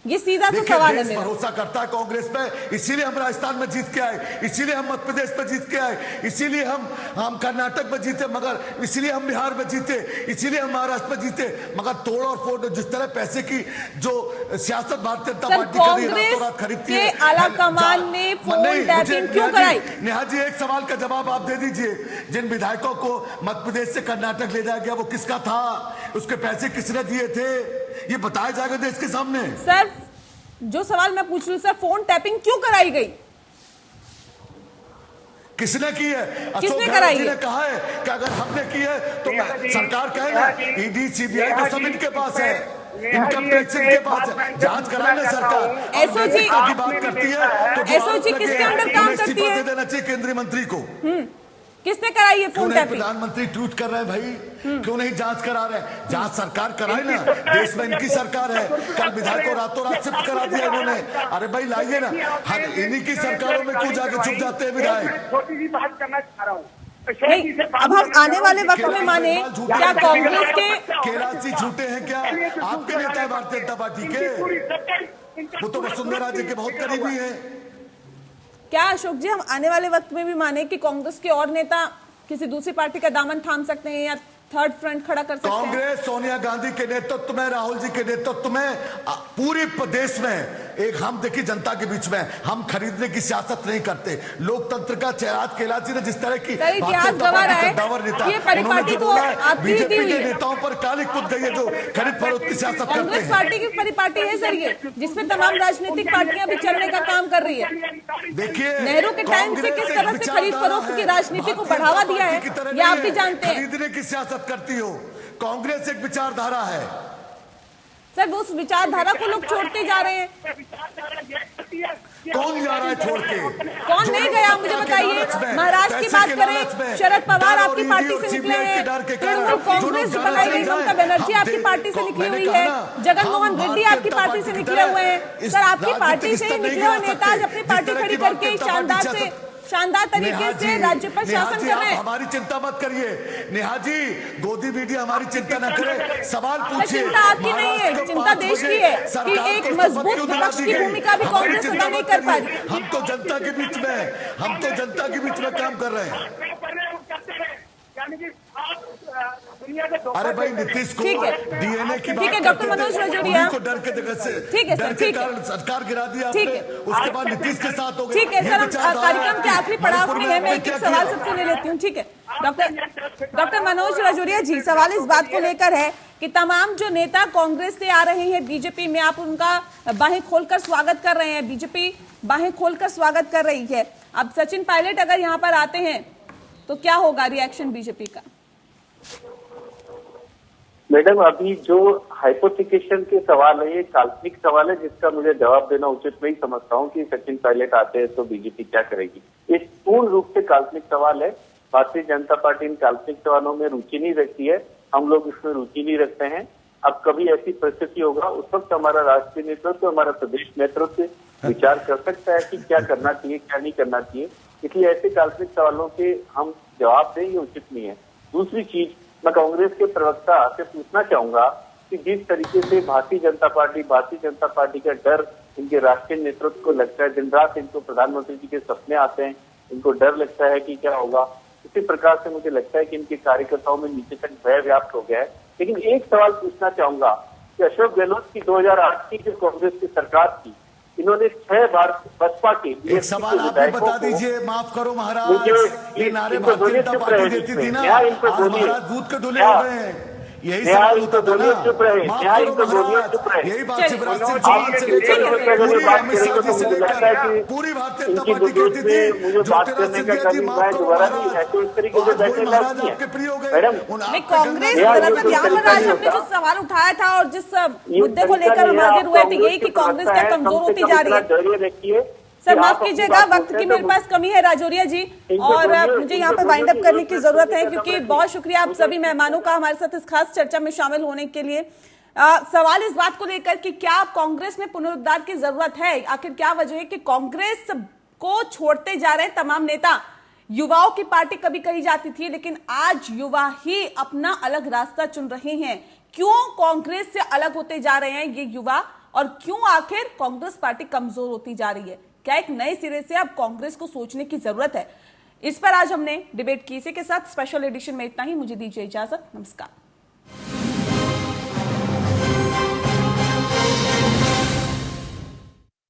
ये सीधा सा देखिए, सवाल है देश मेरा। भरोसा करता है कांग्रेस पे, इसीलिए हम राजस्थान में जीत के आए, इसीलिए हम मध्य प्रदेश में जीत के आए, इसीलिए हम कर्नाटक में जीते, मगर इसीलिए हम बिहार में जीते, इसीलिए हम महाराष्ट्र में जीते। मगर तोड़ और फोड़ जिस तरह पैसे की जो सियासत भारतीय जनता पार्टी कर रही है, रातों रात खरीदती है। के आला कमान ने फोन टैपिंग क्यों कराई? नेहा जी, एक सवाल का जवाब आप दे दीजिए। जिन विधायकों को मध्य प्रदेश से कर्नाटक ले जाया गया, वो किसका था? उसके पैसे किसने दिए थे? ये बताया जाएगा देश के सामने। सर, जो सवाल मैं पूछ रही हूँ सर, फोन टैपिंग क्यों कराई गई? किसने की है? किसने कराई है? ने कहा है कि अगर हमने की है तो सरकार कहेगा ईडी सीबीआई तो सब इनके पास है, इनकम टैक्स इनके पास है, जांच कराए सरकार। एसओजी की बात करती है तो एसओजी किसके अंडर काम करती है? दे देना चाहिए केंद्रीय मंत्री को। किसने कराई है क्यों फोन नहीं टैपिंग? प्रधानमंत्री ट्वीट कर रहे हैं भाई? क्यों नहीं जांच करा रहे हैं? जांच सरकार कराए ना, देश में इनकी सरकार है। कल विधायक को रातों रात शिफ्ट करा दिया इन्होंने। अरे भाई लाइए ना, हम इन्हीं की सरकारों में क्यों जाके छुप जाते हैं विधायक? छोटी सी बात करना चाह रहा हूँ। नहीं, अब हम आने वाले वक्त में माने क्या कांग्रेस के कैलाश जी झूठे हैं क्या? आपके नेता है भारतीय जनता पार्टी के, वो तो वसुंधरा जी के बहुत करीबी है। क्या अशोक जी हम आने वाले वक्त में भी माने कि कांग्रेस के और नेता किसी दूसरी पार्टी का दामन थाम सकते हैं या थर्ड फ्रंट खड़ा कर सकते हैं? कांग्रेस सोनिया गांधी के नेतृत्व में, राहुल जी के नेतृत्व में पूरे प्रदेश में एक हम देखिए जनता के बीच में हम खरीदने की सियासत नहीं करते। लोकतंत्र का चेहरा कैलाश जी ने जिस तरह की इतिहास गवाह है, ये परिपाटी तो आपकी दी बीजेपी हुई के है। नेताओं पर काली कुद गई है जो खरीद फरोख्त की सियासत करते कांग्रेस हैं। पार्टी की परिपाटी है सर ये, जिसमें तमाम राजनीतिक पार्टियां भी चलने का काम कर रही है। देखिए, नेहरू के टाइम से किस तरह से खरीद फरोख्त की राजनीति को बढ़ावा दिया है, ये आप भी जानते हैं। खरीदने की सियासत करती हो, कांग्रेस एक विचारधारा है। सर वो उस विचारधारा को लोग छोड़ते जा रहे हैं। कौन जा रहा है छोड़ के? कौन नहीं गया मुझे बताइए। महाराष्ट्र की बात करें, शरद पवार आपकी पार्टी से निकले हैं, तृणमूल कांग्रेस बनाई गई, ममता बनर्जी आपकी पार्टी से निकली हुई है, जगनमोहन रेड्डी आपकी पार्टी से निकले हुए हैं। सर आपकी पार्टी से ही निकले हुए नेता आज अपनी पार्टी खड़ी करके शानदार तरीके से राज्य पर शासन कर रहे हैं। हमारी चिंता मत करिए नेहा जी, गोदी मीडिया हमारी चिंता न करे, सवाल पूछिए। चिंता आपकी नहीं है, चिंता देश की है कि एक मजबूत विपक्ष की भूमिका भी कांग्रेस अदा नहीं कर पा रही। हम तो जनता के बीच में काम कर रहे हैं। अरे भाई नीतीश को डीएनए की बात डॉक्टर मनोज रजोरिया को डर के ठीक है सर, ठीक है, सरकार गिरा दिया आपने, उसके बाद नीतीश के साथ हो गए। ठीक है सर, हम कार्यक्रम के आखिरी पड़ाव में है, मैं एक सवाल सबसे ले लेती हूँ। ठीक है डॉक्टर मनोज रजोरिया जी, सवाल इस बात को लेकर है कि तमाम जो नेता कांग्रेस से आ रहे हैं बीजेपी में, आप उनका बाहें खोलकर स्वागत कर रहे हैं, बीजेपी बाहें खोलकर स्वागत कर रही है। अब सचिन पायलट अगर यहाँ पर आते हैं तो क्या होगा रिएक्शन बीजेपी का? मैडम, अभी जो हाइपोथिकेशन के सवाल है, ये काल्पनिक सवाल है जिसका मुझे जवाब देना उचित नहीं समझता हूँ कि सचिन पायलट आते हैं तो बीजेपी क्या करेगी। ये पूर्ण रूप से काल्पनिक सवाल है। भारतीय जनता पार्टी इन काल्पनिक सवालों में रुचि नहीं रखती है, हम लोग इसमें रुचि नहीं रखते हैं। अब कभी ऐसी परिस्थिति होगा, उस वक्त हमारा राष्ट्रीय नेतृत्व, हमारा प्रदेश नेतृत्व विचार कर सकता है कि क्या करना चाहिए, क्या नहीं करना चाहिए। इसलिए ऐसे काल्पनिक सवालों के हम जवाब दें, ये उचित नहीं है। दूसरी चीज, मैं कांग्रेस के प्रवक्ता से पूछना चाहूंगा कि जिस तरीके से भारतीय जनता पार्टी का डर इनके राष्ट्रीय नेतृत्व को लगता है, दिन रात इनको प्रधानमंत्री जी के सपने आते हैं, इनको डर लगता है कि क्या होगा, इसी प्रकार से मुझे लगता है कि इनके कार्यकर्ताओं में नीचे तक भय व्याप्त हो गया है। लेकिन एक सवाल पूछना चाहूंगा कि अशोक गहलोत की 2008 की जो कांग्रेस की सरकार थी, इन्होंने 6 बार बसपा के एक सवाल आप भी बता दीजिए, माफ करो महाराज, ये नारे भारतीय जनता पार्टी देती थी ना, आज महाराज दूध के धुले हो गए हैं, यही सवाल होता था ना। माफ करो महाराज, यही बात शिवराज सिंह चौहान से लेकर पूरी अमित शाह जी से लेकर पूरी भारतीय जनता पार्टी कहती थी, ज्योतिरादित्य सिंधिया जी माफ करो महाराज, आपके प्रिय हो गए। कांग्रेस दरअसल यहाँ पर आज हमने जो सवाल उठाया था और जिस मुद्दे को लेकर हम हाजिर हुए थे, यही कि कांग्रेस क्या कमजोर होती जा रही है। सर कि माफ आप अपनी कीजिएगा, बात वक्त बोलते की हैं मेरे तो पास कमी है राजौरिया जी, और बोलिए, मुझे यहाँ पे इनसे वाइंड अप बोलिए करने कि की इस जरूरत पर है, करना क्योंकि पड़ेगा। बहुत शुक्रिया आप सभी मेहमानों का हमारे साथ इस खास चर्चा में शामिल होने के लिए। सवाल इस बात को लेकर कि क्या कांग्रेस में पुनरुद्धार की जरूरत है, आखिर क्या वजह है कि कांग्रेस को छोड़ते जा रहे तमाम नेता। युवाओं की पार्टी कभी कही जाती थी, लेकिन आज युवा ही अपना अलग रास्ता चुन रहे हैं। क्यों कांग्रेस से अलग होते जा रहे हैं ये युवा, और क्यों आखिर कांग्रेस पार्टी कमजोर होती जा रही है? क्या एक नए सिरे से अब कांग्रेस को सोचने की जरूरत है? इस पर आज हमने डिबेट की। इसी के साथ स्पेशल एडिशन में इतना ही। मुझे दीजिए इजाजत। नमस्कार।